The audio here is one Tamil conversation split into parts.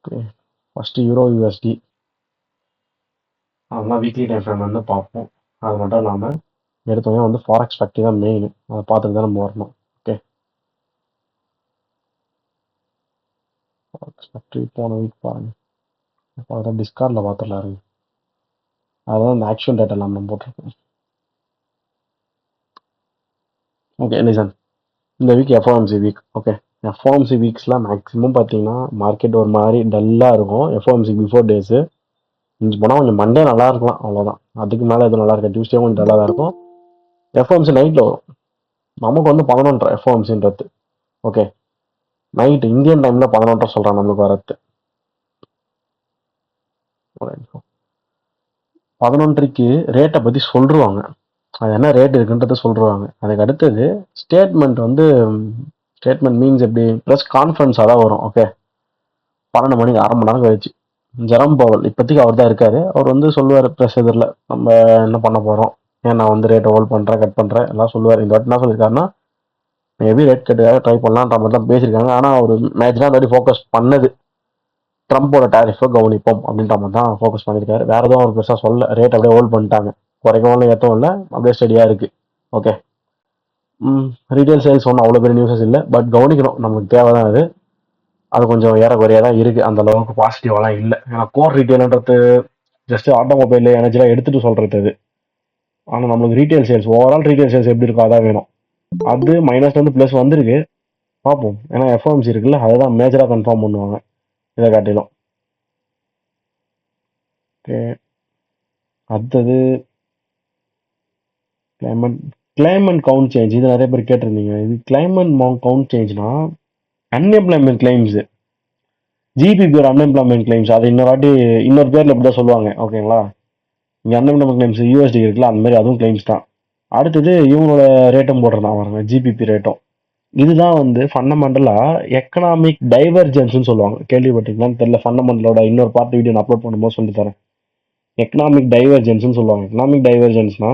ஓகே, ஃபஸ்ட்டு யூரோ யூஎஸ்டி அதெல்லாம் வீக்லி டைம் ஃப்ரேம் வந்து பார்ப்போம். அது மட்டும் இல்லாமல் எடுத்தோடனே வந்து ஃபாரெக்ஸ் ஃபேக்ட்ரி தான் மெயின், அதை பார்த்துட்டு தான் நம்ம வரணும். ஓகே, ஃபாரெக்ஸ் ஃபேக்ட்ரி போன வீக் பாருங்க, அதான் டிஸ்கார்டில் பார்த்துடலாம் இருக்கு. அதுதான் இந்த ஆக்சுவல் டேட்டா நம்ம போட்டிருக்கோம். ஓகே லிசன், இந்த week FOMC week. Okay, FOMC வீக்ஸ்லாம் மேக்ஸிமம் பார்த்தீங்கன்னா மார்க்கெட் ஒரு மாதிரி டல்லாக இருக்கும். எஃப்ஓஎம்சி பிஃபோர் டேஸு மிஞ்சி போனால் கொஞ்சம் மண்டே நல்லா இருக்கலாம், அவ்வளோதான். அதுக்கு மேலே எதுவும் நல்லா இருக்காது. டியூஸ்டே கொஞ்சம் டல்லாக தான் இருக்கும். எஃப்ஓஎம்சி நைட்டில் வரும். நமக்கு வந்து 11 எஃப்ஓஎம்சின்றது. ஓகே, நைட் இந்தியன் டைமில் 11 சொல்கிறான் நம்மளுக்கு வரது. 11க்கு ரேட்டை பற்றி சொல்லிருவாங்க, அது என்ன ரேட் இருக்குன்றத சொல்லிருவாங்க. அதுக்கு அடுத்தது ஸ்டேட்மெண்ட் வந்து, ஸ்டேட்மெண்ட் மீன்ஸ் எப்படி, ப்ளஸ் கான்ஃபரன்ஸாக தான் வரும். ஓகே, 12 மணிக்கு 1/2 மணி நேரம் கழிச்சு ஜெரம் பவல் இப்போதைக்கு அவர் தான் இருக்காரு. அவர் வந்து சொல்லுவார் ப்ரெஸ் எதிரில் நம்ம என்ன பண்ண போகிறோம், ஏன் நான் வந்து ரேட்டை ஹோல்ட் பண்ணுறேன் கட் பண்ணுறேன் எல்லாம் சொல்லுவார். இந்த வாட்டி என்ன சொல்லியிருக்காருன்னா, மேபி ரேட் கட்டுக்காக ட்ரை பண்ணலான்ற மாதிரி தான் பேசியிருக்காங்க. ஆனால் அவர் மேஜராக அந்த ஃபோக்கஸ் பண்ணது ட்ரம்போட டேரிஃபை கவனிப்போம் அப்படின்ற மாதிரி தான் ஃபோக்கஸ் பண்ணியிருக்காரு. வேறு எதுவும் அவர் பெருசாக சொல்ல, ரேட் அப்படியே ஹோல்ட் பண்ணிட்டாங்க, குறைக்கவும் இல்லை ஏற்றவும் இல்லை, அப்படியே ஸ்டடியாக இருக்குது. ஓகே, ரீட்டைல் சேல்ஸ் ஒன்றும் அவ்வளோ பெரிய நியூஸஸ் இல்லை, பட் கவனிக்கணும், நமக்கு தேவை தான் அது. அது கொஞ்சம் ஏறக்குறையாக தான் இருக்குது, அந்த அளவுக்கு பாசிட்டிவாலாம் இல்லை. ஏன்னா கோர் ரீட்டைல்ன்றது ஜஸ்ட் ஆட்டோமொபைல் எனர்ஜிலாம் எடுத்துகிட்டு சொல்கிறது அது. ஆனால் நம்மளுக்கு retail sales, overall retail sales எப்படி இருக்கோ அதான் வேணும். அது மைனஸ்லேருந்து ப்ளஸ் வந்திருக்கு, பார்ப்போம். ஏன்னா எஃப்ஓஎம்சி இருக்குல்ல, அதை தான் மேஜராக கன்ஃபார்ம் பண்ணுவாங்க இதை காட்டிலும். ஓகே, அடுத்தது கிளைமேட் கவுண்ட் சேஞ்ச். இது நிறைய பேர் கேட்டிருந்தீங்க. இது கிளைமேட் கவுண்ட் சேஞ்ச்னா அன்எம்ப்ளாய்மெண்ட் கிளைம்ஸ், ஜிபிபியோட அன்எம்ப்ளாய்மெண்ட் கிளைம்ஸ். அது இன்னொரு பேரில் இப்படி தான் சொல்லுவாங்க. ஓகேங்களா, இங்கே அன்எம்ப்ளாய்மெண்ட் கிளைம்ஸ் யூஎஸ்டி இருக்குல்ல, அந்த மாதிரி அதுவும் கிளைம்ஸ் தான். அடுத்தது இவங்களோட ரேட்டும் போடுறதான் பாருங்க, ஜிபிபி ரேட்டும். இதுதான் வந்து ஃபண்டமெண்டலாக எக்கனாமிக் டைவர்ஜென்ஸ்னு சொல்லுவாங்க. கேள்விப்பட்டீங்களான்னு தெரியல, ஃபண்டமெண்டலோட இன்னொரு பார்ட் வீடியோ நான் அப்லோட் பண்ணும்போது சொல்லித்தரேன். எக்கனாமிக் டைவர்ஜென்ஸ்னு சொல்லுவாங்க. எக்கனாமிக் டைவர்ஜென்ஸ்னா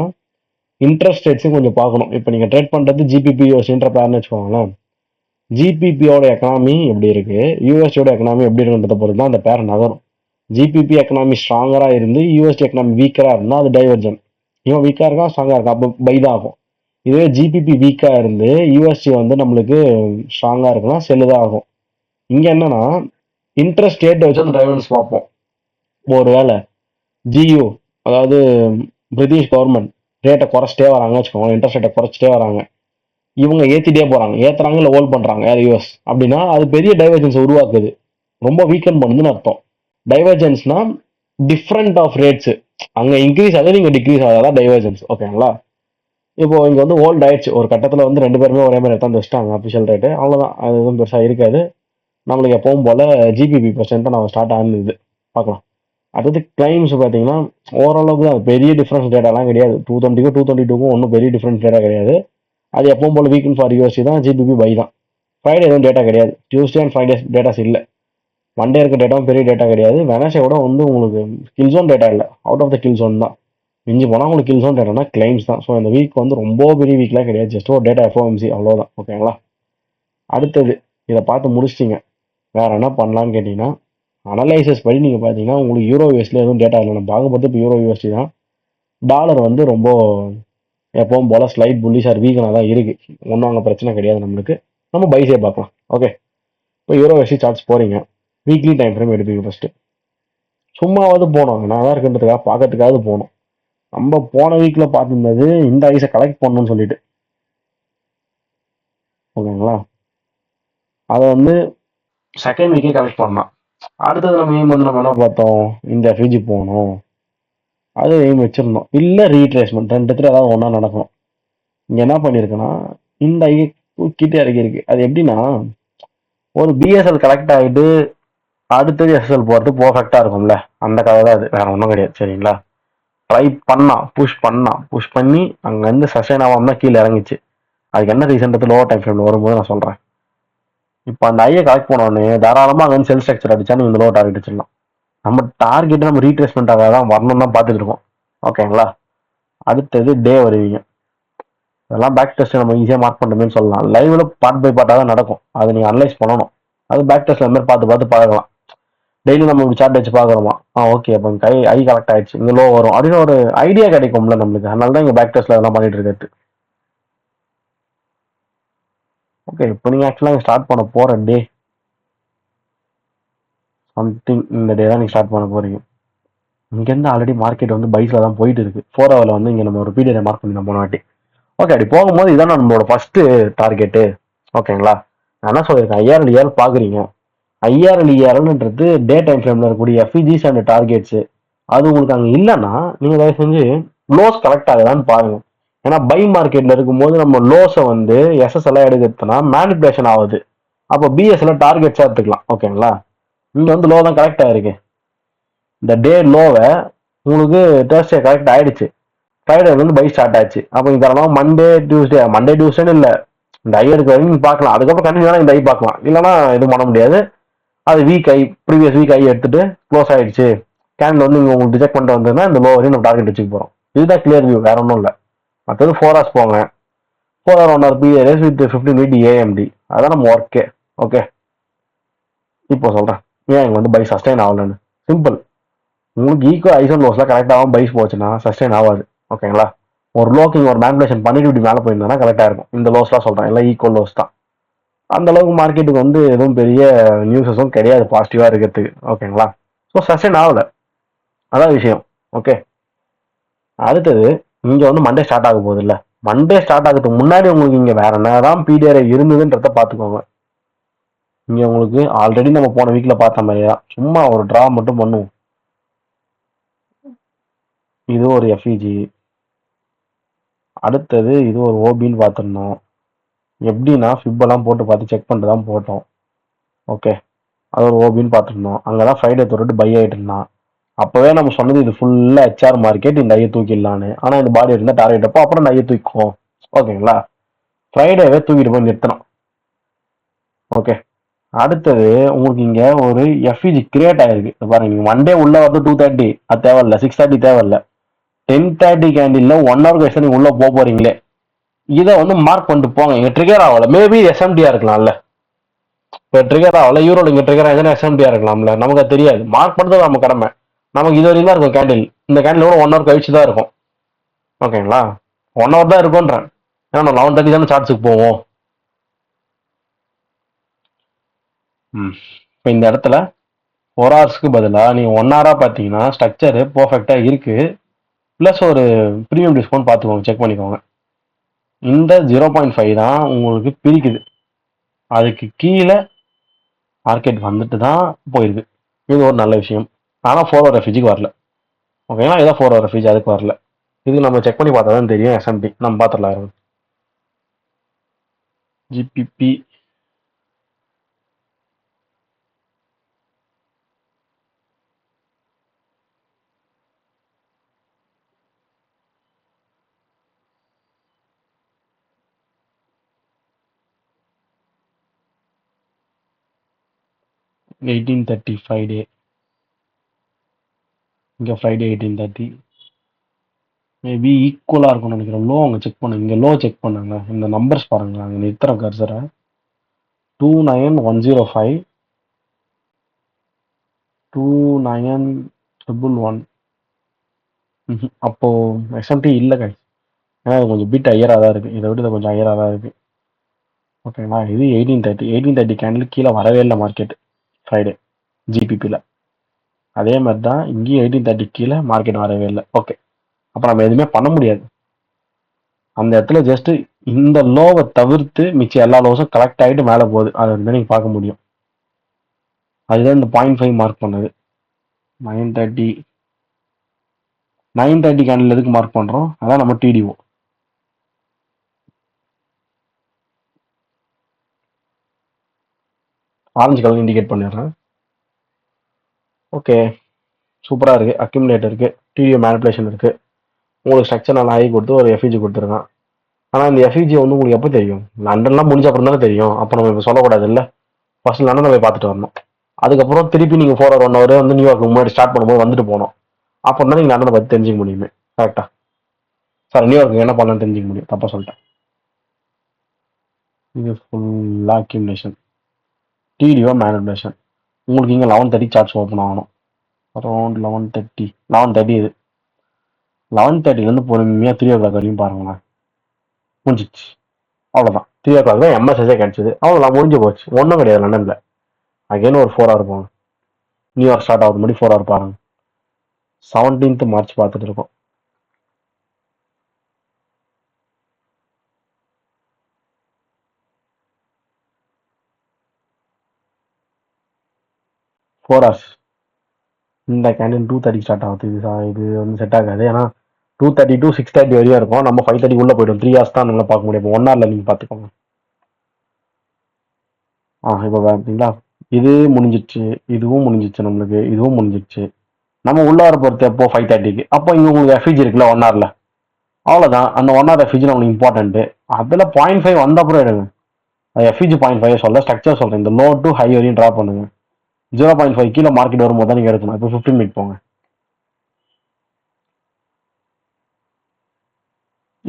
இன்ட்ரெஸ்ட் ரேட்ஸும் கொஞ்சம் பார்க்கணும். இப்போ நீங்கள் ட்ரேட் பண்ணுறது ஜிபிபி யூஎஸ்டின்ற பிளான் வச்சுக்கோங்களேன். ஜிபிபியோட எக்கனாமி எப்படி இருக்கு, யூஎஸ்டியோட எக்கனாமி எப்படி இருக்குன்றத பொறுத்து தான் அந்த பேர் நகரும். ஜிபிபி எக்கனாமி ஸ்ட்ராங்கராக இருந்து யூஎஸ்டி எக்கனாமி வீக்கராக இருந்தால் அது டைவர்ஜன். இவன் வீக்காக இருக்கான் ஸ்ட்ராங்காக இருக்கான், அப்போ பை தான் ஆகும். இதுவே ஜிபிபி வீக்காக இருந்து யூஎஸ்டி வந்து நம்மளுக்கு ஸ்ட்ராங்காக இருக்குன்னா செல்லு தான் ஆகும். இங்கே என்னன்னா இன்ட்ரெஸ்ட் ரேட் வச்சு அந்த டைவர்ஜன்ஸ் பார்ப்போம். ஒரு வேளை ஜியூ, அதாவது பிரிட்டிஷ் கவர்மெண்ட் ரேட்டை குறைச்சிட்டே வராங்க வச்சுக்கோங்க, இன்ட்ரெஸ்ட் ரேட்டை குறைச்சிட்டே வராங்க, இவங்க ஏற்றிட்டே போகிறாங்க, ஏற்றுறாங்க இல்லை ஹோல்ட் பண்ணுறாங்க யார் யூஎஸ், அப்படின்னா அது பெரிய டைவர்ஜன்ஸ் உருவாக்குது, ரொம்ப வீக்கன் பண்ணுதுன்னு அர்த்தம். டைவர்ஜன்ஸ்னா டிஃப்ரெண்ட் ஆஃப் ரேட்ஸ், அங்கே இன்க்ரீஸ் ஆகுது இங்கே டிக்ரீஸ் ஆகாதான் டைவர்ஜன்ஸ். ஓகேங்களா, இப்போ இங்கே வந்து ஹோல்ட் ஆயிடுச்சு, ஒரு கட்டத்தில் வந்து ரெண்டு பேருமே ஒரே மாதிரி எடுத்தாந்து வச்சுட்டாங்க அஃபிஷியல் ரேட்டு, அவ்வளோதான். அது எதுவும் பெருசாக இருக்காது. நம்மளுக்கு எப்பவும் போல் ஜிபிபி பர்சன்ட் நம்ம ஸ்டார்ட் ஆகுது பார்க்கலாம். அடுத்து கிளைம்ஸ் பார்த்தீங்கன்னா ஓரளவுக்கு தான், பெரிய டிஃப்ரென்ஸ் டேட்டாலாம் கிடையாது. 220க்கும் 222க்கும் ஒன்றும் பெரிய டிஃப்ரென்ஸ் டேட்டா கிடையாது. அது எப்பவும் போல் வீக்கெண்ட் ஃபார் யூஎஸ்சி தான், ஜிபிபி பை தான். ஃப்ரைடே எதுவும் டேட்டா கிடையாது, டியூஸ்டே அண்ட் ஃப்ரைடே டேட்டாஸ் இல்லை. மண்டே இருக்க டேட்டாவும் பெரிய டேட்டா கிடையாது. வெனஸ்டே கூட வந்து உங்களுக்கு கில் ஜோன் டேட்டா இல்லை, out of the kill zone தான். மிஞ்சி போனால் உங்களுக்கு கில் ஜோன் டேட்டானா கிளைம்ஸ் தான். ஸோ இந்த வீக் வந்து ரொம்ப பெரிய வீக்லாம் கிடையாது, ஜஸ்ட் ஒரு டேட்டா எஃப்ஓஎம்சி அவ்வளோதான். ஓகேங்களா, அடுத்தது இதை பார்த்து முடிச்சிட்டிங்க, வேற என்ன பண்ணலான்னு கேட்டிங்கன்னா, அனலைசஸ் படி நீங்கள் பார்த்தீங்கன்னா உங்களுக்கு யூரோ யூஎஸ்ல எதுவும் டேட்டா இல்லை. நம்ம பார்க்க போகிறது இப்போ யூரோ யூஎஸ்டி தான். டாலர் வந்து ரொம்ப எப்பவும் போல் ஸ்லைட் புல்லிஷ் ஆர் வீக்கனாக தான் இருக்குது, ஒன்றும் அங்கே பிரச்சனை கிடையாது நம்மளுக்கு. நம்ம பைஸே பார்க்கலாம். ஓகே, இப்போ யூரோ யூஎஸ்டி சார்ட்ஸ் போகிறீங்க, வீக்லி டைம் ஃப்ரேம் எடுப்பீங்க ஃபஸ்ட்டு. சும்மாவது போனோம், நான் தான் இருக்கின்றதுக்காக பார்க்கறதுக்காவது போகணும். நம்ம போன வீக்கில் பார்த்துருந்தது இந்த ஐஸை கலெக்ட் பண்ணணும்னு சொல்லிட்டு. ஓகேங்களா, அதை வந்து செகண்ட் வீக்கே கலெக்ட் பண்ணலாம். அடுத்தது நம்ம எய்ம் வந்து நம்ம என்ன பார்த்தோம், இந்த எஃப்இஜி போகணும், அது எய்ம் வச்சிருந்தோம். இல்லை ரீட்ரேஸ்மெண்ட், ரெண்டுத்துல ஏதாவது ஒன்றா நடக்கணும். இங்கே என்ன பண்ணியிருக்குன்னா இந்த ஐ தூக்கிட்டே இறக்கியிருக்கு. அது எப்படின்னா, ஒரு பிஎஸ்எல் கலெக்ட் ஆகிட்டு அடுத்தது எஸ்எஸ்எல் போகிறது பர்ஃபெக்டாக இருக்கும்ல, அந்த கதை தான் அது, வேற ஒன்றும் கிடையாது. சரிங்களா, ட்ரை புஷ் பண்ணி அங்கேருந்து சஸ்டைன் ஆகாம தான் கீழே இறங்கிச்சு. அதுக்கு என்ன ரீசன்றது லோவர் டைம் ஃப்ரேமில் வரும்போது நான் சொல்கிறேன். இப்போ அந்த ஐயை கலெக்ட் பண்ணோடனே தாராளமாக அங்கே செல் ஸ்ட்ரக்சர் அடிச்சா நீங்கள் இந்த லோ டார்கெட் வச்சிடலாம். நம்ம டார்கெட்டை நம்ம ரீட்ரேஸ்மெண்ட்டாக தான் வரணும் தான் பார்த்துட்டு இருக்கோம். ஓகேங்களா, அடுத்தது டே வருவீங்க, அதெல்லாம் பேக் டெஸ்ட் நம்ம ஈஸியாக மார்க் பண்ணுறதுன்னு சொல்லலாம். லைவ்ல பார்ட் பை பார்ட்டாக தான் நடக்கும், அதை நீங்கள் அனலைஸ் பண்ணணும். அது பேக் டெஸ்ட்ல மாதிரி பார்த்து பழகலாம். டெய்லி நம்ம இப்படி சார்ட் வச்சு பார்க்குறோமா, ஓகே அப்போ ஐ கரெக்ட் ஆயிடுச்சு, இங்கே லோ வரும் அப்படின்னு ஒரு ஐடியா கிடைக்கும்ல நம்மளுக்கு. அதனால தான் இங்கே பேக் டெஸ்ட்ல அதெல்லாம் பண்ணிட்டு இருக்கிறது. ஓகே, இப்போ நீங்கள் ஆக்சுவலாக ஸ்டார்ட் பண்ண போகிற டே சம்திங் இந்த டே தான் நீங்கள் ஸ்டார்ட் பண்ண போகிறீங்க. இங்கேருந்து ஆல்ரெடி மார்க்கெட் வந்து பைஸில் தான் போயிட்டு இருக்கு. 4 ஹவரில் வந்து இங்கே நம்ம ஒரு பீரியடை மார்க் பண்ணி போன வாட்டி. ஓகே, அப்படி போகும்போது இதான் நம்மளோட ஃபர்ஸ்ட் டார்கெட்டு. ஓகேங்களா, நான் என்ன சொல்லியிருக்கேன், ஐஆர்எல் பார்க்குறீங்க. ஐஆர்எல்ன்றது டே டைம் ஃப்ரேமில் இருக்கக்கூடிய எஃப்இஜிஸ் அண்ட் டார்கெட்ஸ். அது உங்களுக்கு அங்கே இல்லைன்னா நீங்கள் தயவு செஞ்சு லோஸ் கரெக்ட் ஆகுதான்னு பாருங்க. ஏன்னா பை மார்க்கெட்ல இருக்கும்போது நம்ம லோஸை வந்து எஸ்எஸ் எல்லாம் எடுக்கிறதுனா மேனிபுலேஷன் ஆகுது. அப்போ பிஎஸ்ல டார்கெட்ஸாக எடுத்துக்கலாம். ஓகேங்களா, இங்கே வந்து லோ தான் கரெக்ட் ஆயிருக்கு. இந்த டே லோவை உங்களுக்கு தேர்ஸ்டே கரெக்ட் ஆயிடுச்சு. ஃப்ரைடே வந்து பை ஸ்டார்ட் ஆச்சு. அப்போ இந்த தரமாக மண்டே டியூஸ்டேன்னு இல்லை, இந்த ஐ எடுக்க வரைக்கும் நீங்கள் பார்க்கலாம். அதுக்கப்புறம் கண்டினியூவாக இந்த ஐ பார்க்கலாம், இல்லைன்னா எதுவும் பண்ண முடியாது. அது வீக் ஐ, ப்ரீவியஸ் வீக் ஐ எடுத்துட்டு க்ளோஸ் ஆயிடுச்சு, கேண்டில் வந்து உங்களுக்கு டிஜெக்ட் பண்ணிட்டு வந்ததுன்னா இந்த லோ வரையும் நம்ம டார்கெட் வச்சுக்க போகிறோம். இதுதான் கிளியர் வியூ, வேற ஒன்றும் இல்லை. மற்றது 4 hours போங்க, 4 hour 1 hour period with 15 minute AMD, அதான் நம்ம ஒர்க்கே. ஓகே, இப்போ சொல்கிறேன் ஏன் இங்கே வந்து பை சஸ்டைன் ஆகலன்னு. சிம்பிள், உங்களுக்கு ஈக்குவல் ஐஸ் அண்ட் லோஸ்லாம் கரெக்டாகவும் பைஸ் போச்சுன்னா சஸ்டைன் ஆகாது. ஓகேங்களா, ஒரு லோக்கு ஒரு மேனிபுலேஷன் பண்ணிட்டு இப்படி மேலே போயிருந்தோம்னா கரெக்டாக இருக்கும். இந்த லோஸ்லாம் சொல்கிறேன் எல்லாம் ஈக்குவல் லோஸ் தான். அந்த அளவுக்கு மார்க்கெட்டுக்கு வந்து எதுவும் பெரிய நியூஸஸும் கிடையாது பாசிட்டிவாக இருக்கிறதுக்கு. ஓகேங்களா, ஸோ சஸ்டைன் ஆகலை, அதான் விஷயம். ஓகே, அடுத்தது இங்கே வந்து மண்டே ஸ்டார்ட் ஆக போகுது இல்லை. மண்டே ஸ்டார்ட் ஆகிறதுக்கு முன்னாடி உங்களுக்கு இங்கே வேற என்னதான் பிடிஆர் இருந்ததுன்றத பார்த்துக்கோங்க. இங்கே உங்களுக்கு ஆல்ரெடி நம்ம போன வீக்கில் பார்த்த மாதிரியா சும்மா ஒரு ட்ரா மட்டும் பண்ணுவோம். இது ஒரு எஃப்இஜி, அடுத்தது இது ஒரு ஓபின்னு பார்த்துருந்தோம். எப்படின்னா ஃபிப்பெல்லாம் போட்டு பார்த்து செக் பண்ணிட்டு தான் போட்டோம். ஓகே, அது ஒரு ஓபின்னு பார்த்துருந்தோம். அங்கே தான் ஃப்ரைடே தொட்டு பை ஆகிட்டு இருந்தான். அப்போவே நம்ம சொன்னது இது ஃபுல்லாக ஹெச்ஆர் மார்க்கெட், இந்த ஐயை தூக்கிடலான்னு. ஆனால் இந்த பாடி இருந்தால் டார்கெட் அப்போ அப்புறம் இந்த ஐயை தூக்கிக்கும். ஓகேங்களா, ஃப்ரைடேவே தூக்கிட்டு போய் நிறுத்தணும். ஓகே, அடுத்தது உங்களுக்கு இங்கே ஒரு எஃப்இஜி கிரியேட் ஆயிருக்கு பாருங்க. நீங்கள் மண்டே உள்ள வந்து 2:30 அது தேவையில்ல, 6:30 தேவையில்ல, 10:30 கேண்டில் 1 hour கழிச்சு நீங்கள் உள்ள போறீங்களே, இதை வந்து மார்க் பண்ணிட்டு போங்க. இங்கே ட்ரிகர் ஆகல, மேபி எஸ்எம்டியா இருக்கலாம்ல. இப்போ ட்ரிகர் ஆகல, யூரோல இங்கே ட்ரிகர் ஆகுதுன்னா எஸ்எம்டியா இருக்கலாம்ல, நமக்கு அது தெரியாது. மார்க் பண்ணுறது நம்ம கடமை. நமக்கு இது வரைக்கும் தான் இருக்கும் கேண்டில். இந்த கேண்டில் கூட 1 hour கழிச்சு தான் இருக்கும். ஓகேங்களா, 1 hour தான் இருக்கும்ன்றேன். ஏன்னா நம்ம 11:30 தானே சார்ட்ஸுக்கு போவோம். இப்போ இந்த இடத்துல 4 hours பதிலாக நீங்கள் 1 hour பார்த்தீங்கன்னா ஸ்ட்ரக்சரு பர்ஃபெக்டாக இருக்கு. ப்ளஸ் ஒரு ப்ரீமியம் டிஸ்கவுண்ட் பார்த்துக்கோங்க, செக் பண்ணிக்கோங்க. இந்த 0.5 தான் உங்களுக்கு பிரிக்குது. அதுக்கு கீழே மார்க்கெட் வந்துட்டு தான் போயிருக்கு. இது ஒரு நல்ல விஷயம். ஆனால் 4 hour ரெஃப்யூஜிக்கு வரல. ஓகேங்களா, இதான் 4 hour ரெஃப்யூஜி, அதுக்கு வரல. இது நம்ம செக் பண்ணி பார்த்தா தான் தெரியும். எஸ்எம்பி நம்ம பார்த்துடலாம். GBP $18.30 Friday. இங்கே ஃப்ரைடே 18:30 மேபி ஈக்குவலாக இருக்கும்னு நினைக்கிறேன். லோ அங்கே செக் பண்ணுங்க, இங்கே லோ செக் பண்ணுங்க. இந்த நம்பர்ஸ் பாருங்க, அங்கே நிறுத்துற கர்சரை 29105 29111. அப்போ எஸ்எம்டி இல்லை guys. ஏன்னா இது கொஞ்சம் பிட் ஹையராக தான் இருக்குது, இதை விட இது கொஞ்சம் ஹையராக தான் இருக்குது. ஓகேங்களா, இது 18:30 கேண்டில் கீழே வரவே இல்லை மார்க்கெட் ஃப்ரைடே ஜிபிபியில். அதே மாதிரி தான் இங்கேயும் 18:30 கீழே மார்க்கெட் வரவே இல்லை. ஓகே, அப்போ நம்ம எதுவுமே பண்ண முடியாது. அந்த இடத்துல ஜஸ்ட் இந்த லோவை தவிர்த்து மிச்சம் எல்லா லோஸும் கலெக்ட் ஆகிட்டு மேலே போகுது, அதை வந்து நீங்கள் பார்க்க முடியும். அதுதான் இந்த 0.5 மார்க் பண்ணது. 9:30 கேண்டில் எதுக்கு மார்க் பண்ணுறோம், அதான் நம்ம டிடிஓ. ஆரஞ்சு கலர் இண்டிகேட் பண்ணிடுறேன். ஓகே, சூப்பராக இருக்குது. அக்யூமுலேட் இருக்குது, டிடிஓ மேனிபுலேஷன் இருக்குது. உங்களுக்கு ஸ்ட்ரக்சர் நல்லா ஆகி கொடுத்து ஒரு எஃப்இஜி கொடுத்துருக்கான். ஆனால் இந்த எஃப்இஜி வந்து உங்களுக்கு எப்போ தெரியும்? லண்டன்லாம் முடிஞ்ச அப்புறம் தானே தெரியும். அப்போ நம்ம இப்போ சொல்லக்கூடாது இல்லை, ஃபர்ஸ்ட் லண்டனை போய் பார்த்துட்டு வரணும். அதுக்கப்புறம் திருப்பி நீங்கள் 4 hour 1 hour வந்து நியூயார்க்கு முன்னாடி ஸ்டார்ட் பண்ணும்போது வந்துட்டு போனோம். அப்போ தான் நீங்கள் லண்டனை பற்றி தெரிஞ்சிக்க முடியுமே. கரெக்டாக சார், நியூயார்க்கு என்ன பண்ணலான்னு தெரிஞ்சிக்க முடியும். தப்பாக சொல்லிட்டேன். இது ஃபுல்லாக அக்யூமுலேஷன், டிடிஓ மேனிபுலேஷன். உங்களுக்கு இங்கே 11:30 சார்ட்ஸ் ஓப்பன் ஆகணும். அரௌண்ட் 11:30 இது 11:30லேருந்து பொறுமையாக 3 o'clock வரையும் பாருங்களேன். முடிஞ்சிச்சு, அவ்வளோதான். 3 o'clock தான் எம்எஸ்எஸ்ஸே கிடச்சிது, அவ்வளோதான், முடிஞ்சு போச்சு. ஒன்றும் கிடையாது லண்டனில். அகைன் ஒரு 4 hour போங்க, நியூயார்க் ஸ்டார்ட் ஆகுது முன்னாடி 4 hour பாருங்க. 17th March பார்த்துட்டு இருக்கோம். Four hours. இந்த கேண்டில் 2:30 ஸ்டார்ட் ஆகுது. இது வந்து செட் ஆகாது. ஏன்னா 2:30 to 6:30 வரையும் இருக்கும். நம்ம 5:30 உள்ளே போய்டும். 3 hours தான் நல்லா பார்க்க முடியும். இப்போ 1 hourல நீங்கள் பார்த்துக்கோங்க. இப்போ பார்த்தீங்களா, இது முடிஞ்சிடுச்சு, இதுவும் முடிஞ்சிடுச்சு, நம்மளுக்கு இதுவும் முடிஞ்சிடுச்சு. நம்ம உள்ளார பொறுத்து எப்போ 5:30க்கு. அப்போ இங்கே உங்களுக்கு எஃபிஜி இருக்குல்ல 1 hourல, அவ்வளோதான். அந்த 1 hour எஃபிஜி நம்மளுக்கு இம்பார்ட்டன்ட்டு. அதில் 0.5 வந்த அப்புறம் எடுங்க. எஃபிஜி 0.5 சொல்ல, ஸ்ட்ரக்சர் சொல்கிறேன். இந்த லோ டு ஹை வரையும் ட்ரா பண்ணுங்க. 0.5 கீழே மார்க்கெட் வரும்போது தான் நீங்கள் எடுக்கணும். இப்போ 15 மினிட் போங்க.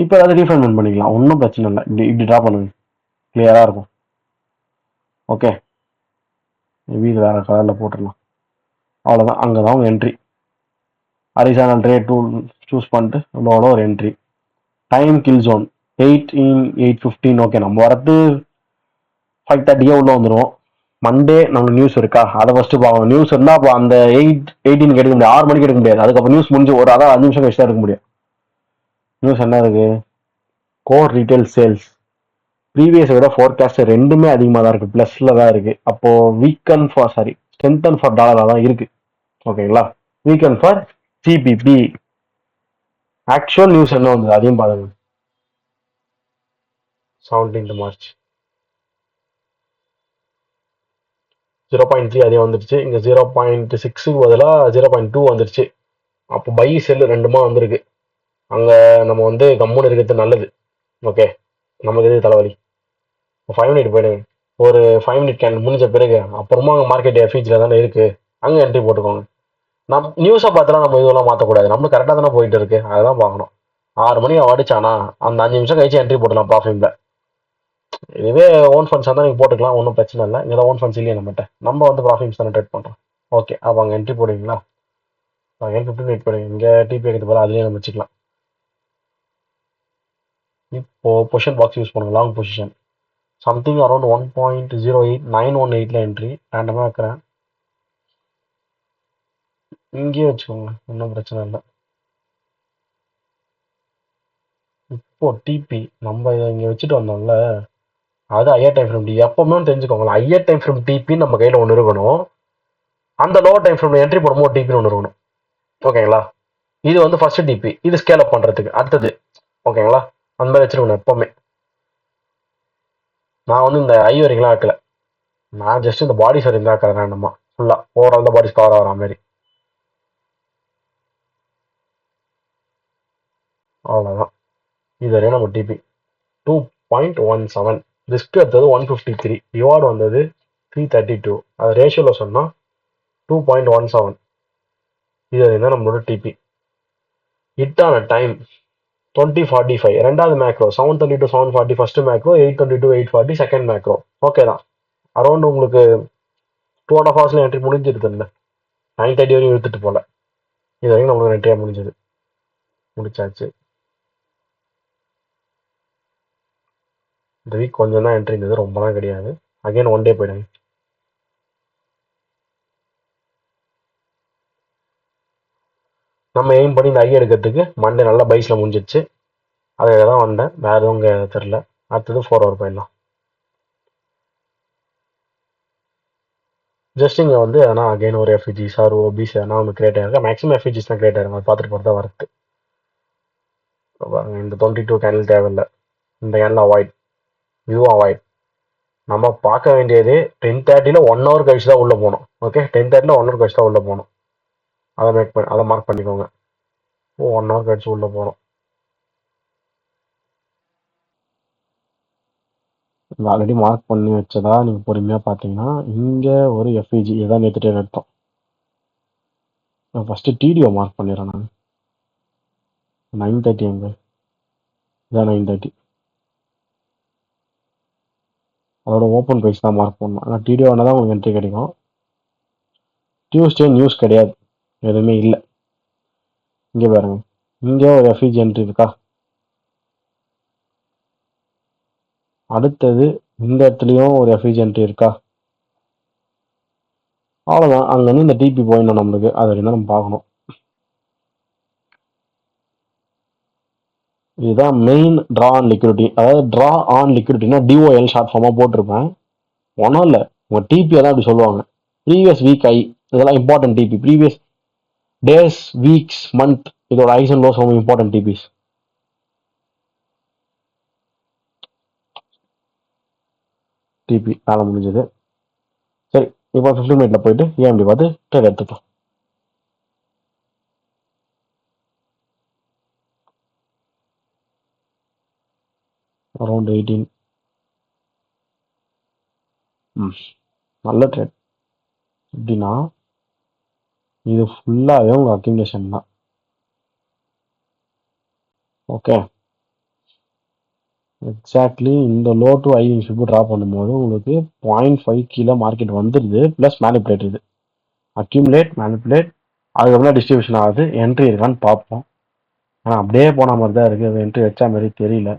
இப்போ ஏதாவது ரீஃபைன்மெண்ட் பண்ணிக்கலாம், ஒன்றும் பிரச்சனை இல்லை. இப்படி ட்ரா பண்ணுங்க, கிளியராக இருக்கும். ஓகே, மேபி இது வேறு கலரில் போட்டுடலாம். அவ்வளோதான், அங்கே தான் உங்கள் entry. Horizontal trade tool choose பண்ணிட்டு லோட ஒரு entry. Time kill zone 8:15. Okay, நம்ம வரது 5:30 உள்ளே வந்துடுவோம். மண்டே நம்ம நியூஸ் இருக்கா, அதை ஃபஸ்ட்டு பார்க்கணும். நியூஸ் இருந்தால் அப்போ அந்த 8:18 எடுக்க முடியாது, 6 மணிக்கு எடுக்க முடியாது. அதுக்கப்புறம் நியூஸ் முடிஞ்சு ஒரு 5 நிமிஷம் கழிச்சு தான் எடுக்க முடியும். நியூஸ் என்ன இருக்கு? கோர் ரீட்டைல் சேல்ஸ் ப்ரீவியஸை விட ஃபோர்காஸ்ட் ரெண்டுமே அதிகமாக தான் இருக்குது, ப்ளஸில் தான் இருக்குது. அப்போது ஸ்ட்ரென்தன் ஃபார் டாலராக தான் இருக்குது. ஓகேங்களா, வீக்கன் ஃபார் ஜிபிபி. ஆக்சுவல் நியூஸ் என்ன வந்தது அதையும் பாருங்க. 17th March 0.3 அதே வந்துருச்சு. இங்கே 0.6க்கு பதிலாக 0.2 வந்துருச்சு. அப்போ பை செல்லு ரெண்டுமா வந்திருக்கு. அங்கே நம்ம வந்து கம்முன்னு இருக்கிறது நல்லது. ஓகே, நமக்கு எது தலைவலி. 5 மினிட் போயிடுங்க. ஒரு 5 மினிட் கேன் முடிஞ்ச பிறகு அப்புறமா அங்கே மார்க்கெட் எஃபிஜியில் தானே இருக்குது, அங்கே என்ட்ரி போட்டுக்கோங்க. நம்ம நியூஸை பார்த்தலாம், நம்ம இதெல்லாம் மாற்றக்கூடாது. நம்மளுக்கு கரெக்டாக தானே போயிட்டு இருக்கு, அதெல்லாம் பார்க்கணும். 6 மணி அடிச்சானா அந்த 5 நிமிஷம் கழிச்சு என்ட்ரி போடலாம் ப்ராஃபிட்ல. இதுவே ஓன் ஃபண்ட்ஸ் தான் நீங்கள் போட்டுக்கலாம், ஒன்றும் பிரச்சனை இல்லை. இங்கே தான் ஓன் ஃபண்ட்ஸ் இல்லையா நம்மகிட்ட, நம்ம வந்து ப்ராஃபிட்ஸ் தானே ட்ரேட் பண்ணுறோம். ஓகே, அப்போ அங்கே என்ட்ரி போடுவீங்களா? அங்கே 15 மினிட் போடுங்க. இங்கே டிபி எடுத்து போல அதுலேயே நம்ம வச்சுக்கலாம். இப்போ பொசிஷன் பாக்ஸ் யூஸ் பண்ணுங்க, long position something around 1.08918 entry ரேண்டமாக வைக்கிறேன். இங்கேயே வச்சுக்கோங்க, ஒன்றும் பிரச்சனை இல்லை. இப்போ டிபி நம்ம இதை இங்கே வச்சுட்டு வந்தோம்ல, அது ஹையர் டைம் ஃப்ரேம். எப்பவுமே தெரிஞ்சுக்கோங்களா, ஹையர் டைம் ஃப்ரேம் டிபி நம்ம கையில் ஒன்று இருக்கணும். அந்த லோவர் டைம் ஃப்ரேம் என்ட்ரி போடும்போது டிபின்னு ஒன்று இருக்கணும். ஓகேங்களா, இது வந்து ஃபர்ஸ்ட் டிபி, இது ஸ்கேல் அப் பண்ணுறதுக்கு அடுத்தது. ஓகேங்களா, அந்த மாதிரி வச்சிருக்கணும் எப்பவுமே. நான் வந்து இந்த ஐ வரைக்கும்லாம் ஆக்கல, நான் ஜஸ்ட் இந்த பாடிஸ் வரைக்கும் தான் ஆக்கிறேன். வேண்டாமா, ஃபுல்லாக ஓவரால் தான் பாடிஸ் கவர் ஆகிற மாதிரி. அவ்வளோதான். இது வரையும் நம்ம டிபி 2.17. ரிஸ்க் எடுத்தது 153, ரிவார்டு வந்தது 332. அது ரேஷியோவில் சொன்னால் 2.17. இது வரையும் தான் நம்மளோட டிபி. ஹிட்டான டைம் 20:45. ரெண்டாவது macro 7:30 to 7:40 first macro, 8:20 to 8:40 second macro. Okay தான், அரௌண்ட் உங்களுக்கு 2.5 hours என்ட்ரி முடிஞ்சிருது இல்லை, 9:30 வரையும் இழுத்துட்டு போல. இது வரைக்கும் நம்மளுக்கு என்ட்ரியாக முடிச்சாச்சு. இந்த வீக் கொஞ்சம் தான் என்ட்ரி இருந்தது, ரொம்பலாம் கிடையாது. அகைன் ஒன் டே போயிடுங்க. நம்ம எய்ம் பண்ணி இந்த ஐ எடுக்கிறதுக்கு மண்டே நல்லா பைஸில் முடிஞ்சிச்சு. அதுக்காக தான் வந்தேன், வேறு எதுவும் இங்கே தெரில. அடுத்தது 4 hour போயிடலாம். ஜஸ்ட் இங்கே வந்து ஆனால் அகைன் ஒரு எஃப்இஜிஸ் ஆர் ஓபிஸ் எதனா ஒன்று கிரியேட் ஆகிருக்கு. மேக்ஸிமம் எஃப்இஜிஸ் தான் கிரியேட் ஆகிருக்கும், அது பார்த்துட்டு போகிறது தான் வரது. இந்த 22 கேண்டில் தேவையில்லை, இந்த கேண்டில் அவாய்ட், இதுவும் அவாய்ட். நம்ம பார்க்க வேண்டியது 10:30 1 hour கழிச்சு தான் உள்ளே போகணும். ஓகே, 10:30 1 hour கழிச்சு தான் உள்ளே போகணும். அதை மார்க் பண்ணிக்கோங்க. 1 hour கழிச்சு உள்ளே போகணும். ஆல்ரெடி மார்க் பண்ணி வச்சதா நீங்கள் பொறுமையாக பார்த்தீங்கன்னா இங்கே ஒரு எஃப்இஜி இதான் நேற்றுட்டே எடுத்தோம். நான் ஃபஸ்ட்டு டிடிஓ மார்க் பண்ணிடுறேன். நான் 9:30 எங்கே இதான் 9:30. அதோட ஓப்பன் ப்ரைஸ் தான் மார்க் பண்ணணும். ஆனால் டிடிஓ ஆனால் தான் உங்களுக்கு என்ட்ரி கிடைக்கும். டியூஸ்டே நியூஸ் கிடையாது, எதுவுமே இல்லை. இங்கே பாருங்க, இங்கே ஒரு எஃப்இஜி என்ட்ரி இருக்கா. அடுத்தது இந்த இடத்துலையும் ஒரு எஃப்இஜி என்ட்ரி இருக்கா. அவ்வளோதான், அங்கேருந்து இந்த டிபி போயிடணும் நம்மளுக்கு. அது வரைக்கும் தான் நம்ம பார்க்கணும். இதுதான் மெயின் ட்ரா ஆன் லிக்விடிட்டி. அதாவது ட்ரா ஆன் லிக்விடிட்டினா டிஓஎல் ஷார்ட் ஃபார்மாக போட்டிருப்பேன். ஒன்றும் இல்லை, உங்கள் டிபியை தான் அப்படி சொல்லுவாங்க. ப்ரீவியஸ் வீக் ஐ, இதெல்லாம் important DP. Previous days, weeks, month, இதோட ஐஸ் அண்ட் லோஸ் ரொம்ப இம்பார்ட்டன்ட் டிபிஸ். டிபி வேலை முடிஞ்சது. சரி, இப்போ 15 மினிட்ல போயிட்டு ஏஎம்டி பார்த்து ட்ரேட் எடுத்துக்கலாம். அரௌண்ட் 18. நல்ல ட்ரேட். எப்படின்னா இது ஃபுல்லாகவே உங்கள் அக்யூமுலேஷன் தான். ஓகே, எக்ஸாக்ட்லி இந்த low to high shift drop பண்ணும்போது உங்களுக்கு 0.5 கீழே மார்க்கெட் வந்துடுது. ப்ளஸ் மேனிப்புலேட், இது அக்யூமுலேட் மேனிப்புலேட், அதுக்கப்புறம் டிஸ்ட்ரிபியூஷன் ஆகுது. என்ட்ரி இருக்கான்னு பார்ப்போம். ஆனால் அப்படியே போன மாதிரி தான் இருக்குது. அது என்ட்ரி வச்சா மாதிரி தெரியல.